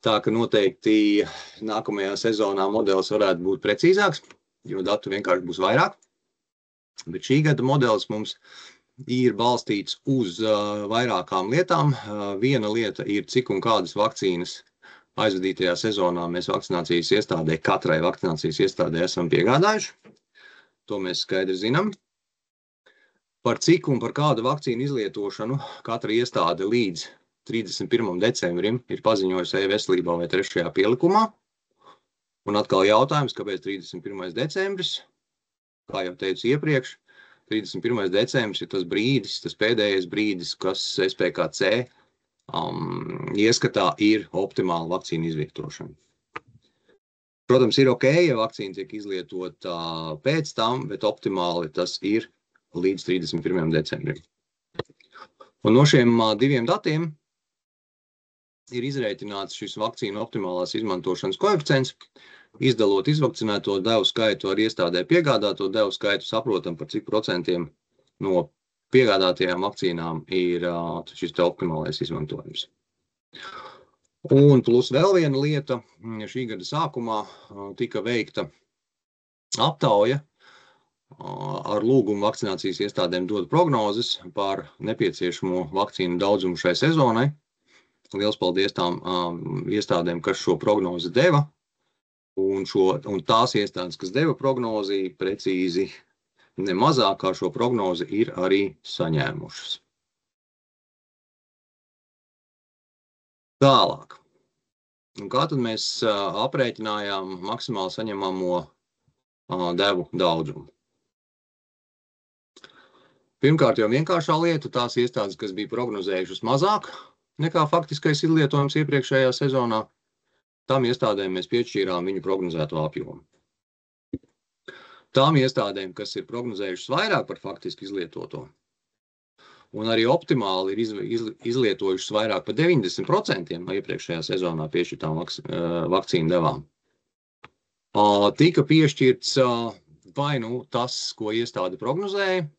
Tā, ka noteikti nākamajā sezonā modelis varētu būt precīzāks, jo datu vienkārši būs vairāk. Bet šī gada modelis mums ir balstīts uz vairākām lietām. Viena lieta ir, cik un kādas vakcīnas aizvadītajā sezonā mēs vakcinācijas iestādē, katrai vakcinācijas iestādē esam piegādājuši. To mēs skaidri zinām. Par cik un par kādu vakcīnu izlietošanu katra iestāde līdz 31. decembrim ir paziņojusi e-veselībā vai 3. pielikumā. Un atkal jautājums, kāpēc 31. decembris? Kā jau teicu iepriekš, 31. decembris ir tas brīdis, tas pēdējais brīdis, kas SPKC ieskatā ir optimāla vakcīna izlietošana. Protams, ir ok, ja vakcīna tiek izlietota pēc tam, bet optimāli tas ir līdz 31. decembrim. Un no šiem diviem datiem ir izrēķināts šis vakcīnu optimālās izmantošanas koeficients, izdalot izvakcinēto devu skaitu ar iestādē piegādāto devu skaitu, saprotam, par cik procentiem no piegādātajām vakcīnām ir šis te optimālais izmantojums. Un plus vēl viena lieta, šī gada sākumā tika veikta aptauja ar lūgumu vakcinācijas iestādēm dot prognozes par nepieciešamo vakcīnu daudzumu šai sezonai. Liels paldies tām iestādēm, kas šo prognozi deva. Un tās iestādes, kas deva prognozi, precīzi nemazāk kā šo prognozi ir arī saņēmušas. Tālāk. Un kā tad mēs aprēķinājām maksimāli saņemamo devu daudzumu? Pirmkārt jau vienkāršā lieta, tās iestādes, kas bija prognozējušas mazāk nekā faktiskais izlietojums iepriekšējā sezonā, tām iestādēm mēs piešķīrām viņu prognozēto apjomu. Tām iestādēm, kas ir prognozējušas vairāk par faktiski izlietoto, un arī optimāli ir izlietojušas vairāk par 90% no iepriekšējā sezonā piešķirtām vakcīnu devām, tika piešķirts vai nu tas, ko iestāde prognozēja,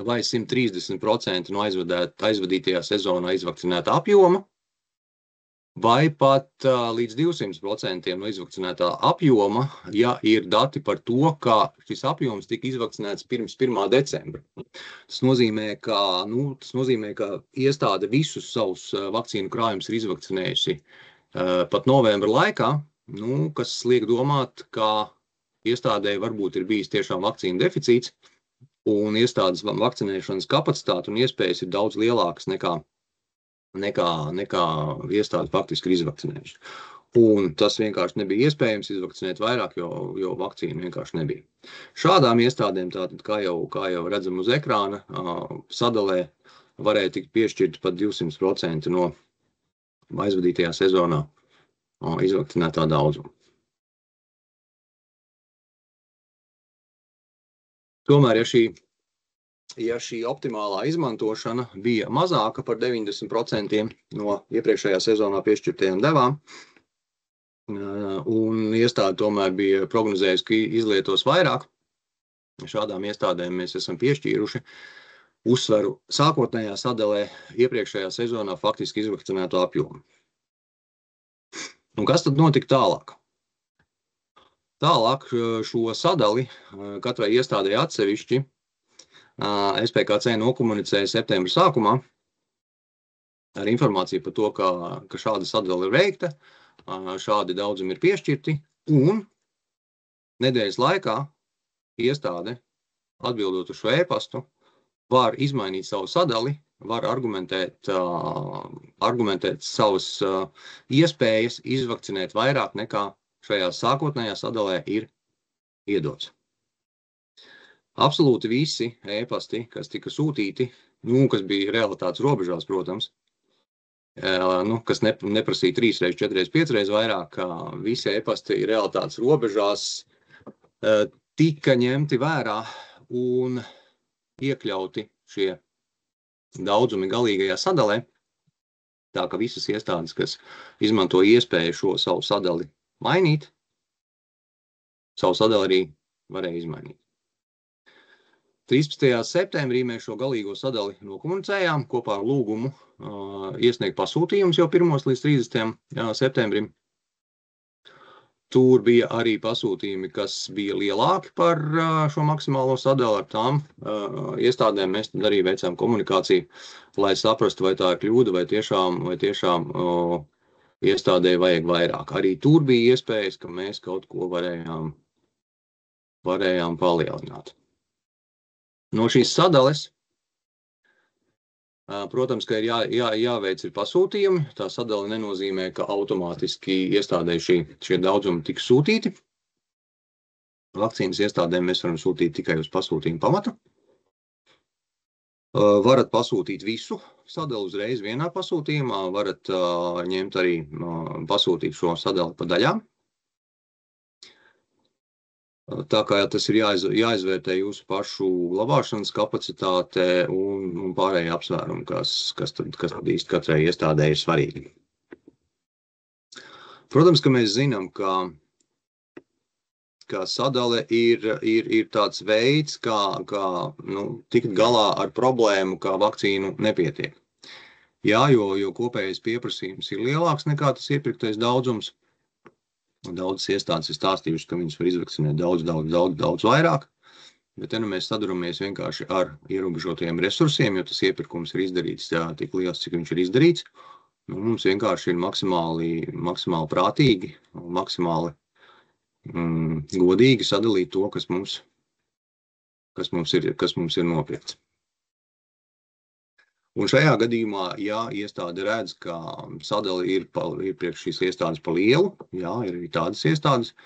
vai 130% no aizvadītajā sezonā izvakcinētā apjoma, vai pat līdz 200% no izvakcinētā apjoma, ja ir dati par to, ka šis apjoms tika izvakcinēts pirms 1. decembra. Tas nozīmē, ka iestāde visus savus vakcīnu krājumus ir izvakcinējusi pat novembra laikā, kas liek domāt, ka iestādē varbūt ir bijis tiešām vakcīnu deficīts, un iestādes vakcinēšanas kapacitāte un iespējas ir daudz lielākas nekā iestāde faktiski ir izvakcinējuši. Un tas vienkārši nebija iespējams izvakcinēt vairāk, jo vakcīnu vienkārši nebija. Šādām iestādēm, tātad, kā jau redzam uz ekrāna, sadalē varēja tikt piešķirt pat 200% no aizvadītajā sezonā izvakcinētā daudzuma. Tomēr, ja šī optimālā izmantošana bija mazāka par 90% no iepriekšējā sezonā piešķirtajām devām, un iestāde tomēr bija prognozējusi, ka izlietos vairāk, šādām iestādēm mēs esam piešķīruši uzsveru sākotnējā sadalē iepriekšējā sezonā faktiski izvakcinēto apjomu. Un kas tad notika tālāk? Tālāk šo sadali katrai iestādē atsevišķi SPKC nokomunicēja septembra sākumā ar informāciju par to, ka šāda sadala ir veikta, šādi daudzumi ir piešķirti, un nedēļas laikā iestāde, atbildot uz šo e-pastu, var izmainīt savu sadali, var argumentēt savas iespējas izvakcinēt vairāk nekā šajā sākotnējā sadalē ir iedots. Absolūti visi e-pasti, kas tika sūtīti, kas bija realitātes robežās, protams, kas neprasīja 3, 4, 5 vairāk, visi e-pasti realitātes robežās tika ņemti vērā un iekļauti šie daudzumi galīgajā sadalē, tā ka visas iestādes, kas izmanto iespēju šo savu sadali mainīt, savu sadali arī varēja izmainīt. 13. septembrī mēs šo galīgo sadali nokomunicējām kopā ar lūgumu iesniegt pasūtījumus jau 1. līdz 30. septembrim. Tur bija arī pasūtījumi, kas bija lielāki par šo maksimālo sadali. Ar tām iestādēm mēs tad arī veicām komunikāciju, lai saprastu, vai tā ir kļūda, vai tiešām iestādē vajag vairāk. Arī tur bija iespējas, ka mēs kaut ko varējām palielināt. No šīs sadales, protams, ka ir jāveic ir pasūtījumi. Tā sadale nenozīmē, ka automātiski iestādē šie daudzumi tiks sūtīti. Vakcīnas iestādēm mēs varam sūtīt tikai uz pasūtījumu pamata. Varat pasūtīt visu sadali uzreiz vienā pasūtījumā, varat ņemt arī pasūtīt šo sadali pa daļām. Tā kā tas ir jāizvērtē jūsu pašu glabāšanas kapacitāte un pārējie apsvērumi, kas tad īsti katrai iestādē ir svarīgi. Protams, ka mēs zinām, ka sadale ir tāds veids, kā tikt galā ar problēmu, kā vakcīnu nepietiek. Jā, jo kopējais pieprasījums ir lielāks nekā tas iepirktais daudzums. Daudzas iestādes ir stāstījušas, ka viņas var izvakcinēt daudz vairāk, bet te mēs saduramies vienkārši ar ierobežotajiem resursiem, jo tas iepirkums ir izdarīts tik liels, cik viņš ir izdarīts. Mums vienkārši ir maksimāli prātīgi un maksimāli godīgi sadalīt to, kas mums ir nopirkts. Un šajā gadījumā, ja iestāde redz, ka sadali ir priekš šīs iestādes pa lielu, jā, ir arī tādas iestādes,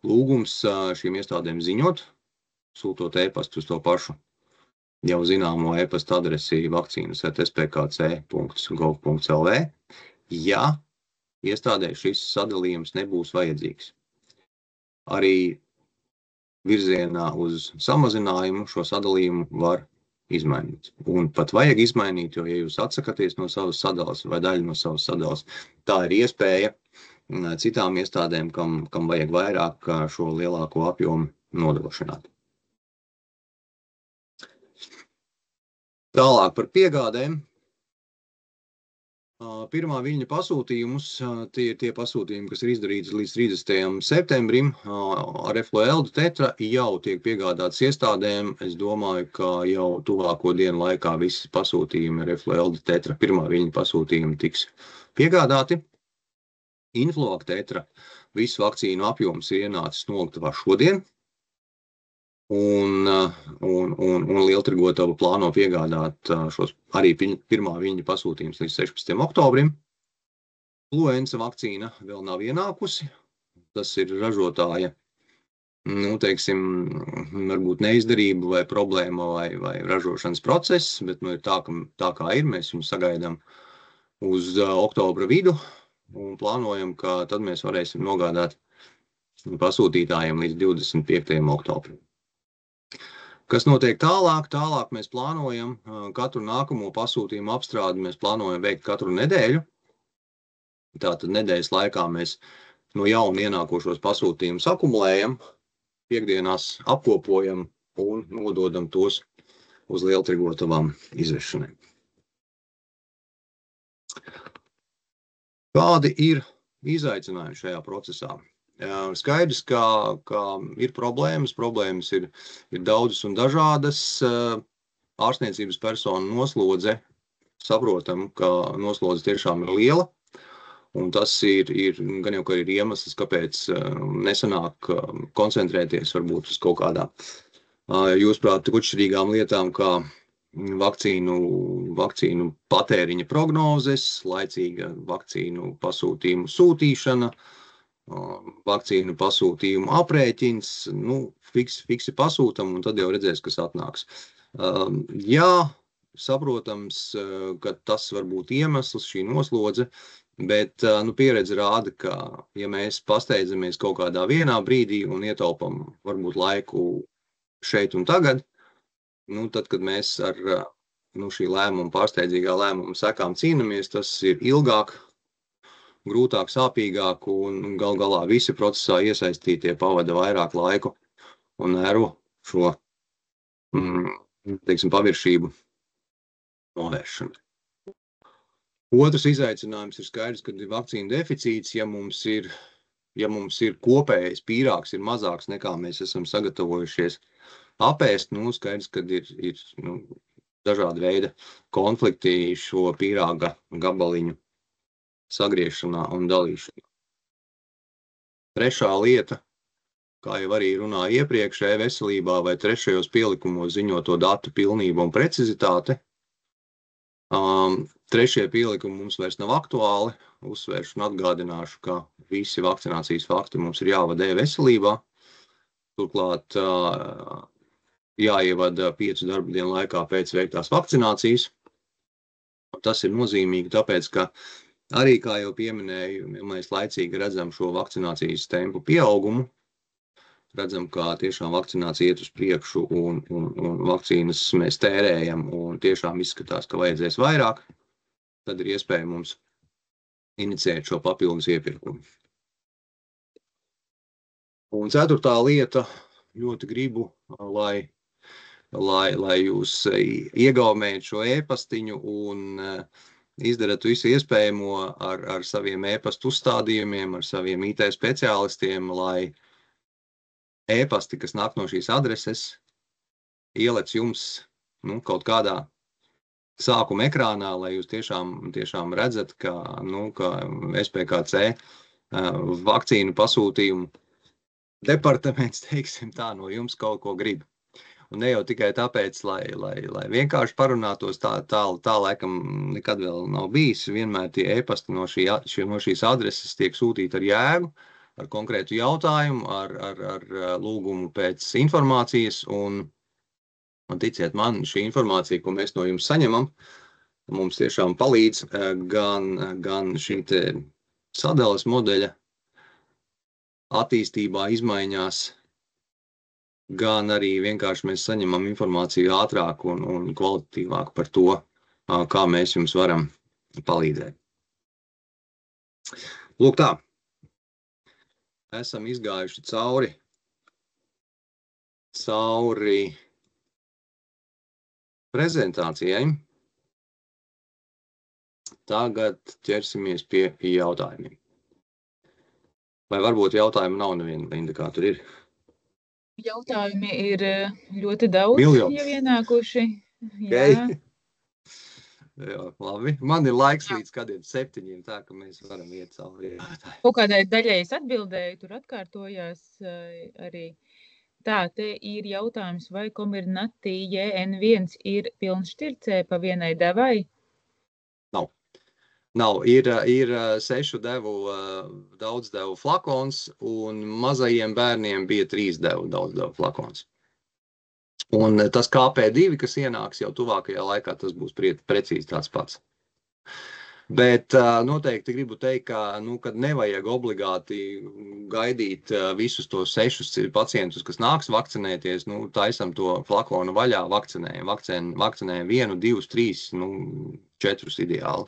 lūgums šīm iestādēm ziņot, sūtot e-pastu uz to pašu jau zināmo e-pasta adresi vakcīnas@spkc.gov.lv, ja iestādē šis sadalījums nebūs vajadzīgs. Arī virzienā uz samazinājumu šo sadalījumu var izmainīt. Un pat vajag izmainīt, jo, ja jūs atsakaties no savas sadalas vai daļu no savas sadalas, tā ir iespēja citām iestādēm, kam vajag vairāk šo lielāko apjomu nodrošināt. Tālāk par piegādēm. Pirmā viļņa pasūtījumus, tie ir tie pasūtījumi, kas ir izdarīti līdz 30. septembrim. Ar Efloeldu tetra jau tiek piegādāts iestādēm. Es domāju, ka jau tuvāko dienu laikā visi pasūtījumi ar Efloeldu tetra pirmā viļņa pasūtījumi tiks piegādāti. Influvac tetra visu vakcīnu apjoms ir ienācis noliktavā šodien. Un Lieltirgotava plāno piegādāt šos arī pirmā viļņa pasūtījums līdz 16. oktobrim. Influenza vakcīna vēl nav ienākusi. Tas ir ražotāja, varbūt neizdarība vai problēma vai ražošanas process, bet ir tā kā ir. Mēs viņu sagaidām uz oktobra vidu un plānojam, ka tad mēs varēsim nogādāt pasūtītājiem līdz 25. oktobrim. Kas notiek tālāk? Tālāk mēs plānojam katru nākamo pasūtījumu apstrādi, mēs plānojam veikt katru nedēļu. Tātad nedēļas laikā mēs no jauna ienākošos pasūtījumus akumulējam, piekdienās apkopojam un nododam tos uz lieltirgotavām izvešanai. Kādi ir izaicinājumi šajā procesā? Skaidrs, ka ir problēmas. Problēmas ir daudzas un dažādas. Ārstniecības personu noslodze, saprotam, ka noslodze tiešām ir liela. Un tas ir gan jau, ka ir iemesls, kāpēc nesanāk koncentrēties varbūt uz kaut kādām jūsuprāt tik atšķirīgām lietām, kā vakcīnu patēriņa prognozes, laicīga vakcīnu pasūtījumu sūtīšana, vakcīnu pasūtījumu aprēķins, fiksi pasūtam un tad jau redzēs, kas atnāks. Jā, saprotams, ka tas var būt iemesls, šī noslodze, bet pieredze rāda, ka ja mēs pasteidzamies kaut kādā vienā brīdī un ietaupam varbūt laiku šeit un tagad, tad, kad mēs ar šī lēmuma, pārsteidzīgā lēmuma sekām cīnamies, tas ir ilgāk, grūtāk, sāpīgāk un gal galā visi procesā iesaistītie pavada vairāk laiku un nervu šo teiksim, paviršību novēršana. Otrs izaicinājums ir skaidrs, ka ir vakcīnu deficīts, ja mums ir kopējais pīrāgs ir mazāks nekā mēs esam sagatavojušies apēst, skaidrs, ka ir dažādi veidi konflikti šo pīrāga gabaliņu sagriešanā un dalīšanā. Trešā lieta, kā jau arī runāja iepriekš, e-veselībā vai trešajos pielikumos ziņoto datu pilnība un precizitāte. Trešie pielikumi mums vairs nav aktuāli. Uzsvēršu un atgādināšu, ka visi vakcinācijas fakti mums ir jāvada e-veselībā. Turklāt jāievada 5 darba dienu laikā pēc veiktās vakcinācijas. Tas ir nozīmīgi, tāpēc, ka arī, kā jau pieminēju, mēs laicīgi redzam šo vakcinācijas tempu pieaugumu. Redzam, ka tiešām vakcinācija iet uz priekšu un vakcīnas mēs tērējam un tiešām izskatās, ka vajadzēs vairāk. Tad ir iespēja mums inicēt šo papildus iepirkumu. Un ceturtā lieta, ļoti gribu, lai jūs iegaumējat šo e-pastiņu un izdarat visu iespējamo ar saviem e-pastu uzstādījumiem, ar saviem IT speciālistiem, lai e-pasti, kas nāk no šīs adreses, ielec jums kaut kādā sākuma ekrānā, lai jūs tiešām redzat, ka SPKC vakcīnu pasūtījumu departaments, teiksim tā, no jums kaut ko grib. Un ne jau tikai tāpēc, lai vienkārši parunātos, tā laikam nekad vēl nav bijis. Vienmēr tie e-pasti no šīs adreses tiek sūtīti ar jēgu, ar konkrētu jautājumu, ar lūgumu pēc informācijas, un ticiet man, šī informācija, ko mēs no jums saņemam, mums tiešām palīdz gan šī te sadales modeļa attīstībā, izmaiņās, gan arī vienkārši mēs saņemam informāciju ātrāk un kvalitatīvāk par to, kā mēs jums varam palīdzēt. Lūk tā. Esam izgājuši cauri prezentācijai. Tagad ķersimies pie jautājumiem. Vai varbūt jautājumu nav neviena, Linda, kā tur ir? Jautājumi ir ļoti daudz Miljons. jau ienākuši. Jā. Jā, labi. Man ir laiks līdz kādiem 7, tā ka mēs varam iet cauri jautājumu. Kaut kādai daļai es atbildēju, tur atkārtojās arī. Tā, te ir jautājums, vai Comirnaty JN1 ir pilnšķircē pa vienai devai? Nav. Ir 6 devu daudzdevu flakons, un mazajiem bērniem bija 3 devu daudzdevu flakons. Un tas KP2, kas ienāks jau tuvākajā laikā, tas būs precīzi tāds pats. Bet noteikti gribu teikt, ka kad nevajag obligāti gaidīt visus tos 6 pacientus, kas nāks vakcinēties, taisam to flakonu vaļā, vakcinējam 1, 2, 3, 4 ideāli.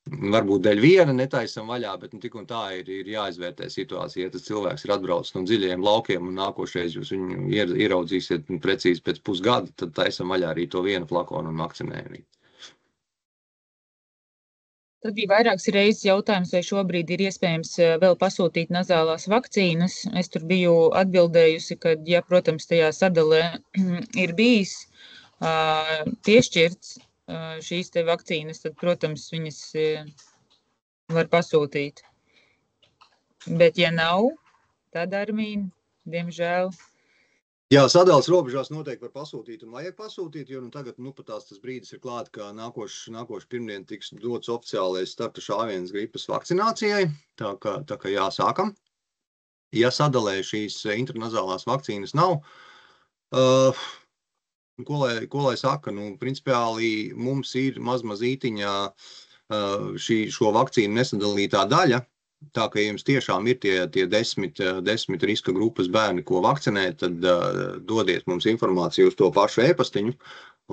Varbūt dēļ viena netaisam vaļā, bet tik un tā ir jāizvērtē situācija. Ja tas cilvēks ir atbraucis no dziļajiem laukiem un nākošais jūs viņu ieraudzīsiet precīzi pēc pusgada, tad taisam vaļā arī to vienu flakonu un vakcinējam. Tad bija vairākas reizes jautājums, vai šobrīd ir iespējams vēl pasūtīt nazālās vakcīnas. Es tur biju atbildējusi, ka, ja, protams, tajā sadalē ir bijis piešķirts šīs te vakcīnas, tad, protams, viņas var pasūtīt. Bet, ja nav, tad Armīn, diemžēl. Jā, sadales robežās noteikti var pasūtīt un vajag pasūtīt, jo tagad pat tas brīdis ir klāt, ka nākošu pirmdien tiks dots oficiālais starta H1 gripas vakcinācijai, tā kā jāsākam. Ja sadalē šīs intranazālās vakcīnas nav, ko lai saka, principiāli mums ir mazmazītiņā šo vakcīnu nesadalītā daļa, tā ka jums tiešām ir tie 10 riska grupas bērni, ko vakcinēt, tad dodiet mums informāciju uz to pašu e-pastiņu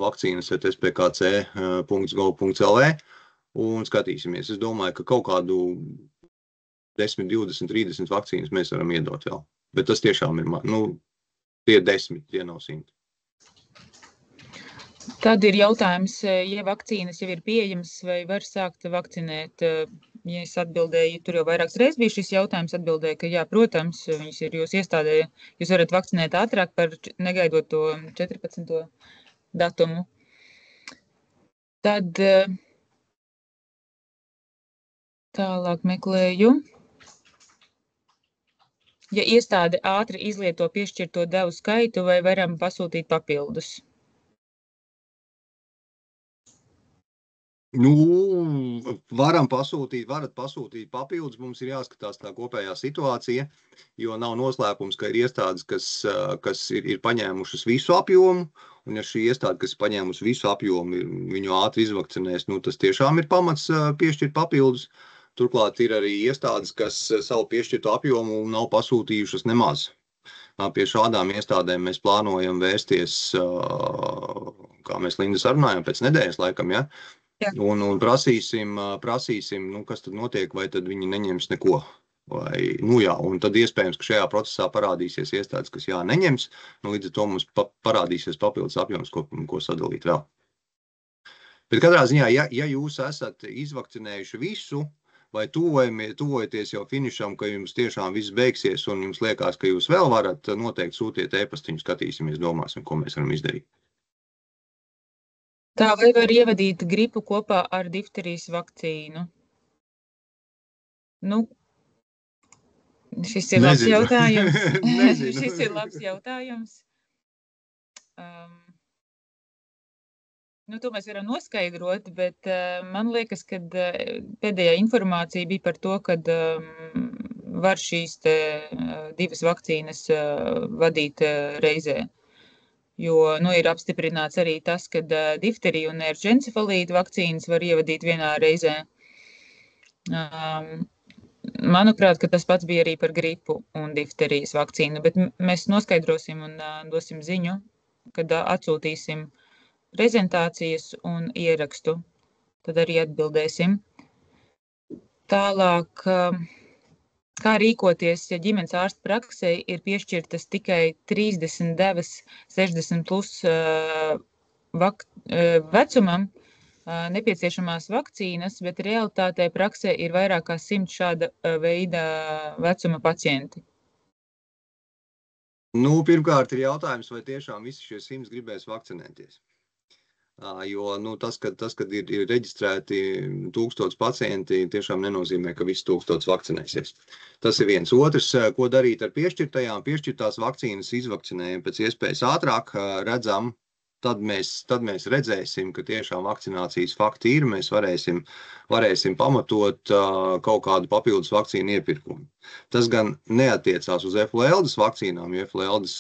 vakcīnas@spkc.gov.lv un skatīsimies. Es domāju, ka kaut kādu 10, 20, 30 vakcīnas mēs varam iedot vēl. Bet tas tiešām ir, tie 10, tie nav 100. Tad ir jautājums, ja vakcīnas jau ir pieejamas vai var sākt vakcinēt. Ja es atbildēju, tur jau vairākas reizes bija šis jautājums, atbildēju, ka jā, protams, viņas ir jūs iestādē, jūs varat vakcinēt ātrāk par negaidot to 14. datumu. Tad tālāk meklēju. Ja iestāde ātri izlieto piešķirto devu skaitu, vai varam pasūtīt papildus? Nu, varat pasūtīt papildus, mums ir jāskatās tā kopējā situācija, jo nav noslēpums, ka ir iestādes, kas ir paņēmušas visu apjomu, un ja šī iestāde, kas ir paņēmusi visu apjomu, viņu ātri izvakcinēs, nu tas tiešām ir pamats piešķirt papildus. Turklāt ir arī iestādes, kas savu piešķirto apjomu nav pasūtījušas nemaz. Pie šādām iestādēm mēs plānojam vēsties, kā mēs Linda sarunājam, pēc nedēļas laikam, ja? Un prasīsim, nu, kas tad notiek, vai tad viņi neņems neko. Vai, nu jā, un tad iespējams, ka šajā procesā parādīsies iestādes, kas jā, neņems, nu līdz ar to mums parādīsies papildus apjoms, ko sadalīt vēl. Bet katrā ziņā, ja jūs esat izvakcinējuši visu, vai tuvojaties jau finišam, ka jums tiešām viss beigsies un jums liekas, ka jūs vēl varat, noteikti sūtiet e-pastiņu, skatīsimies, domāsim, ko mēs varam izdarīt. Tā vai var ievadīt gripu kopā ar difterijas vakcīnu? Nu, šis ir labs jautājums. Šis ir labs jautājums. Nu, to mēs varam noskaidrot, bet man liekas, ka pēdējā informācija bija par to, ka var šīs divas vakcīnas vadīt reizē. Jo nu, ir apstiprināts arī tas, ka difterija un erģencefalīta vakcīnas var ievadīt vienā reizē. Manuprāt, ka tas pats bija arī par gripu un difterijas vakcīnu, bet mēs noskaidrosim un dosim ziņu, kad atsūtīsim prezentācijas un ierakstu. Tad arī atbildēsim. Tālāk, kā rīkoties, ja ģimenes ārsta praksē ir piešķirtas tikai 30 devas 60 plus vecumam nepieciešamās vakcīnas, bet realitātē praksē ir vairāk kā 100 šāda veida vecuma pacienti? Nu, pirmkārt ir jautājums, vai tiešām visi šie 100 gribēs vakcinēties. Jo nu, tas, kad ir reģistrēti 1000 pacienti, tiešām nenozīmē, ka visi 1000 vakcinēsies. Tas ir viens. Otrs, ko darīt ar piešķirtās vakcīnas izvakcinējam pēc iespējas ātrāk, redzam, tad mēs redzēsim, ka tiešām vakcinācijas fakti ir, mēs varēsim pamatot kaut kādu papildus vakcīnu iepirkumu. Tas gan neatiecās uz Eflaeldas vakcīnām, jo Eflaeldas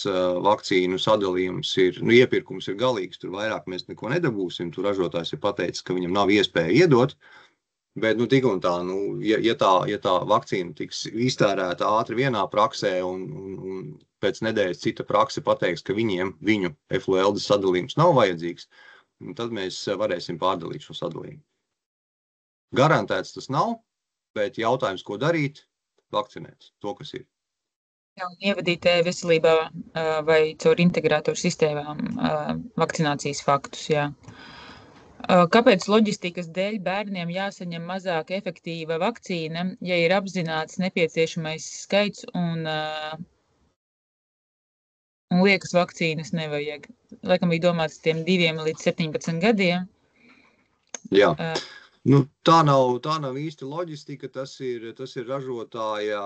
vakcīnu sadalījums iepirkums ir galīgs, tur vairāk mēs neko nedabūsim, tur ražotājs ir pateicis, ka viņam nav iespēja iedot, bet nu tik un tā, ja tā vakcīna tiks iztērēta ātri vienā praksē un pēc nedēļas cita prakse pateiks, ka viņu Eflaeldas sadalījums nav vajadzīgs, tad mēs varēsim pārdalīt šo sadalījumu. Garantēts tas nav, bet jautājums, ko darīt, vakcinēt to, kas ir. Jā, un ievadīt veselībā vai caur integrātoru sistēmām vakcinācijas faktus, jā. Kāpēc loģistikas dēļ bērniem jāsaņem mazāk efektīva vakcīna, ja ir apzināts nepieciešamais skaits un liekas vakcīnas nevajag? Laikam bija domāts tiem 2 līdz 17 gadiem. Jā. Nu, tā nav īsti loģistika, tas ir ražotāja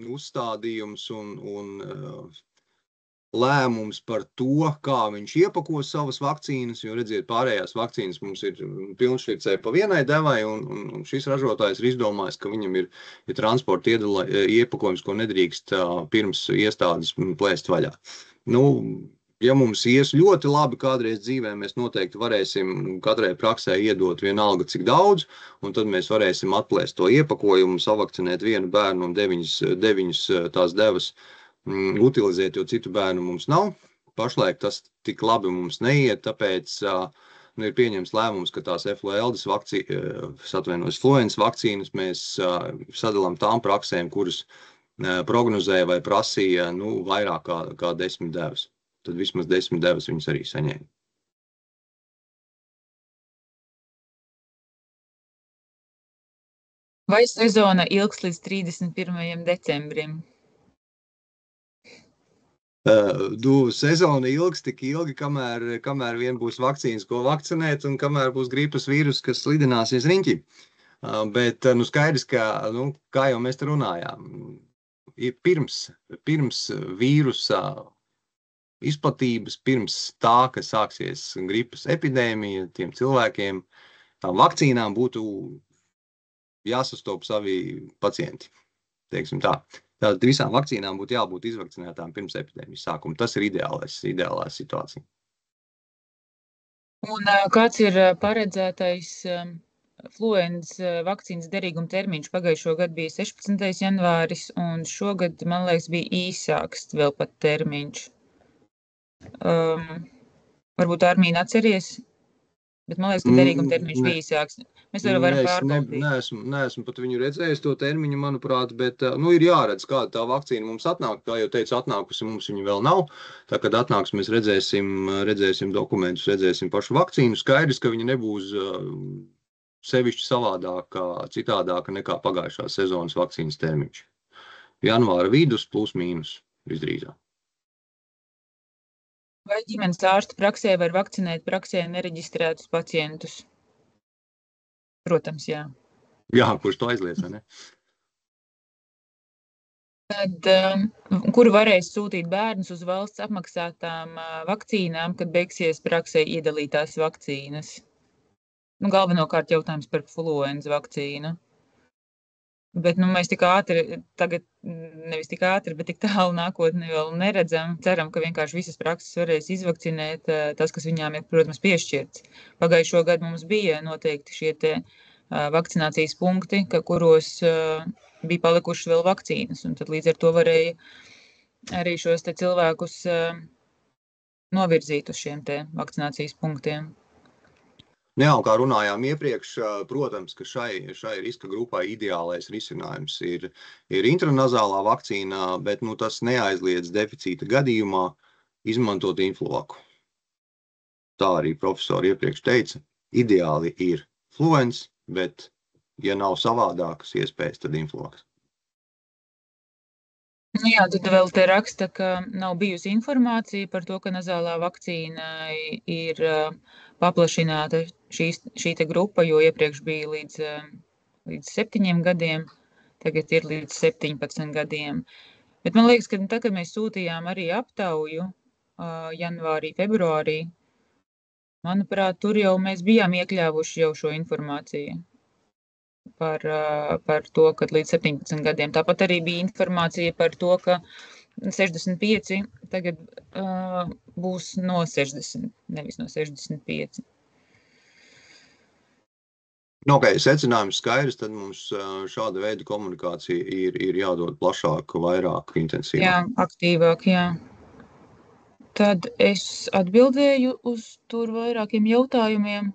uzstādījums un lēmums par to, kā viņš iepakos savas vakcīnas, jo redziet, pārējās vakcīnas mums ir pilnšķircē pa vienai devai, un šis ražotājs ir izdomājis, ka viņam ir transporta iepakojums, ko nedrīkst pirms iestādes plēst vaļā. Nu, ja mums ies ļoti labi kādreiz dzīvē, mēs noteikti varēsim katrai praksē iedot vienalga cik daudz, un tad mēs varēsim atplēst to iepakojumu, savakcinēt vienu bērnu un 9 tās devas utilizēt, jo citu bērnu mums nav. Pašlaik tas tik labi mums neiet, tāpēc ir pieņems lēmums, ka tās Eflaeldas Fluence vakcīnas mēs sadalām tām praksēm, kuras prognozēja vai prasīja vairāk kā 10 devas. Tad vismaz 10 devas viņas arī saņēma. Vai sezona ilgs līdz 31. decembrim? Sezona ilgs tik ilgi, kamēr vien būs vakcīnas, ko vakcinēt, un kamēr būs gripas vīrus, kas slidināsies riņķī. Bet skaidrs, ka, kā jau mēs te runājām, pirms vīrusa izplatības, pirms tā, ka sāksies gripas epidēmija, tiem cilvēkiem, tām vakcīnām būtu jāsastop savi pacienti, teiksim tā. Tātad visām vakcīnām būtu jābūt izvakcinētām pirms epidēmijas sākuma. Tas ir ideālā situācija. Un kāds ir paredzētais fluences vakcīnas derīguma termiņš? Pagājušo gadu bija 16. janvāris, un šogad, man liekas, bija īsāks vēl pat termiņš. Varbūt Armīna atceries, bet man liekas, ka derīguma termiņš bija īsāks. Mēs varam pārbaudīt. Neesmu pat viņu redzējis to termiņu, manuprāt, bet ir jāredz, kāda tā vakcīna mums atnāk. Kā jau teicu, atnākusi mums viņa vēl nav. Tā, kad atnāks, mēs redzēsim dokumentus, redzēsim pašu vakcīnu. Skaidrs, ka viņa nebūs sevišķi savādāka, citādāka nekā pagājušās sezonas vakcīnas termiņš. Janvāra vidus plus mīnus visdrīzāk. Vai ģimenes ārsta praksē var vakcinēt praksē nereģistrētus pacientus? Protams, jā. Jā, kurš to aizliedz, vai ne? Tad, kuru varēs sūtīt bērnus uz valsts apmaksātām vakcīnām, kad beigsies praksē iedalītās vakcīnas? Galvenokārt jautājums par fluences vakcīnu. Bet mēs tik ātri, tagad nevis tik ātri, bet tik tālu nākotni vēl neredzam. Ceram, ka vienkārši visas prakses varēs izvakcinēt tas, kas viņām ir, protams, piešķirts. Pagājušo gadu mums bija noteikti šie te vakcinācijas punkti, kuros bija palikušas vēl vakcīnas, un tad līdz ar to varēja arī šos te cilvēkus novirzīt uz šiem te vakcinācijas punktiem. Jā, un kā runājām iepriekš, protams, ka šai riska grupai ideālais risinājums ir intranazālā vakcīna, bet tas neaizliedz deficīta gadījumā izmantot influvaku. Tā arī profesori iepriekš teica, ideāli ir fluences, bet, ja nav savādākas iespējas, tad influvaks. Jā, tad vēl te raksta, ka nav bijusi informācija par to, ka nazālā vakcīna ir paplašināta šī te grupa, jo iepriekš bija līdz 7 gadiem, tagad ir līdz 17 gadiem. Bet man liekas, ka tad, kad mēs sūtījām arī aptauju janvārī, februārī, manuprāt, tur jau mēs bijām iekļāvuši jau šo informāciju par to, ka līdz 17 gadiem. Tāpat arī bija informācija par to, ka 65 tagad būs no 60, nevis no 65. Okay, secinājums skaidrs, tad mums šāda veida komunikācija ir jādod plašāk, vairāk, intensīvāk. Jā, aktīvāk, jā. Tad es atbildēju uz tur vairākiem jautājumiem.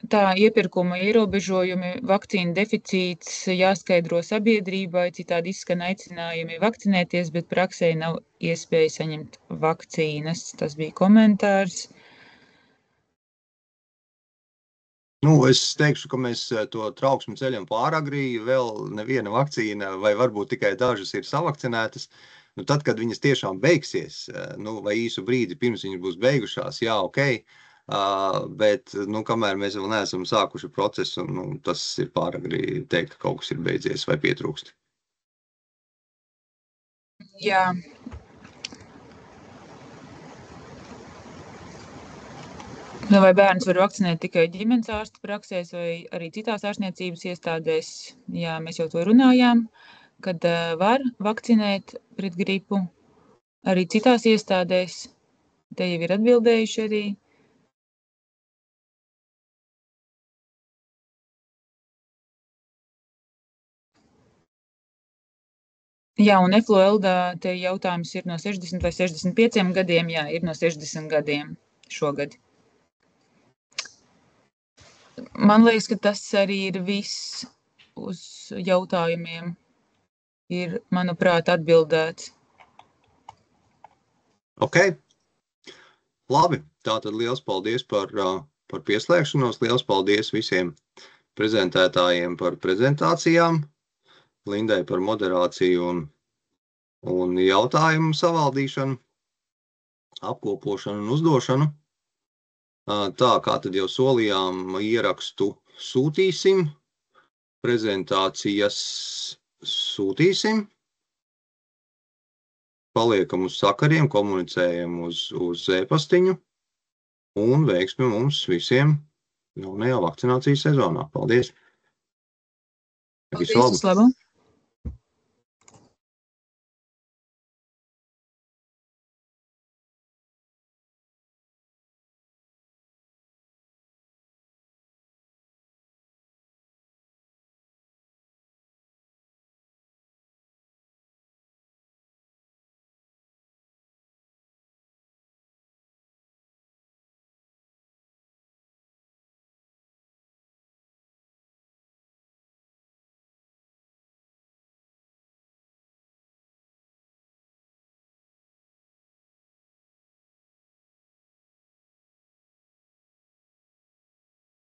Tā, iepirkuma ierobežojumi, vakcīnu deficīts jāskaidro sabiedrībai, citādi izskan aicinājumi vakcinēties, bet praksē nav iespēja saņemt vakcīnas. Tas bija komentārs. Es teikšu, ka mēs to trauksmi ceļam pāragri, vēl neviena vakcīna vai varbūt tikai dažas ir savakcinētas. Tad, kad viņas tiešām beigsies, vai īsu brīdi pirms viņas būs beigušās, jā, ok. Bet, kamēr mēs vēl neesam sākuši procesu, tas ir pāragri teikt, ka kaut kas ir beidzies vai pietrūkst. Jā. Vai bērns var vakcinēt tikai ģimenes ārsta praksēs vai arī citās ārstniecības iestādēs? Jā, mēs jau to runājām, kad var vakcinēt pret gripu arī citās iestādēs. Te jau ir atbildējuši arī. Jā, un Eflueldā te jautājums ir no 60 vai 65 gadiem. Jā, ir no 60 gadiem šogad. Man liekas, ka tas arī ir viss uz jautājumiem. Ir, manuprāt, atbildēts. Ok. Labi, tātad liels paldies par pieslēgšanos, liels paldies visiem prezentētājiem par prezentācijām, Lindai par moderāciju un jautājumu savaldīšanu, apkopošanu un uzdošanu. Tā, kā tad jau solījām, ierakstu sūtīsim, prezentācijas sūtīsim, paliekam uz sakariem, komunicējam uz e-pastiņu un veiksmi mums visiem jaunajā vakcinācijas sezonā. Paldies! Visu labu!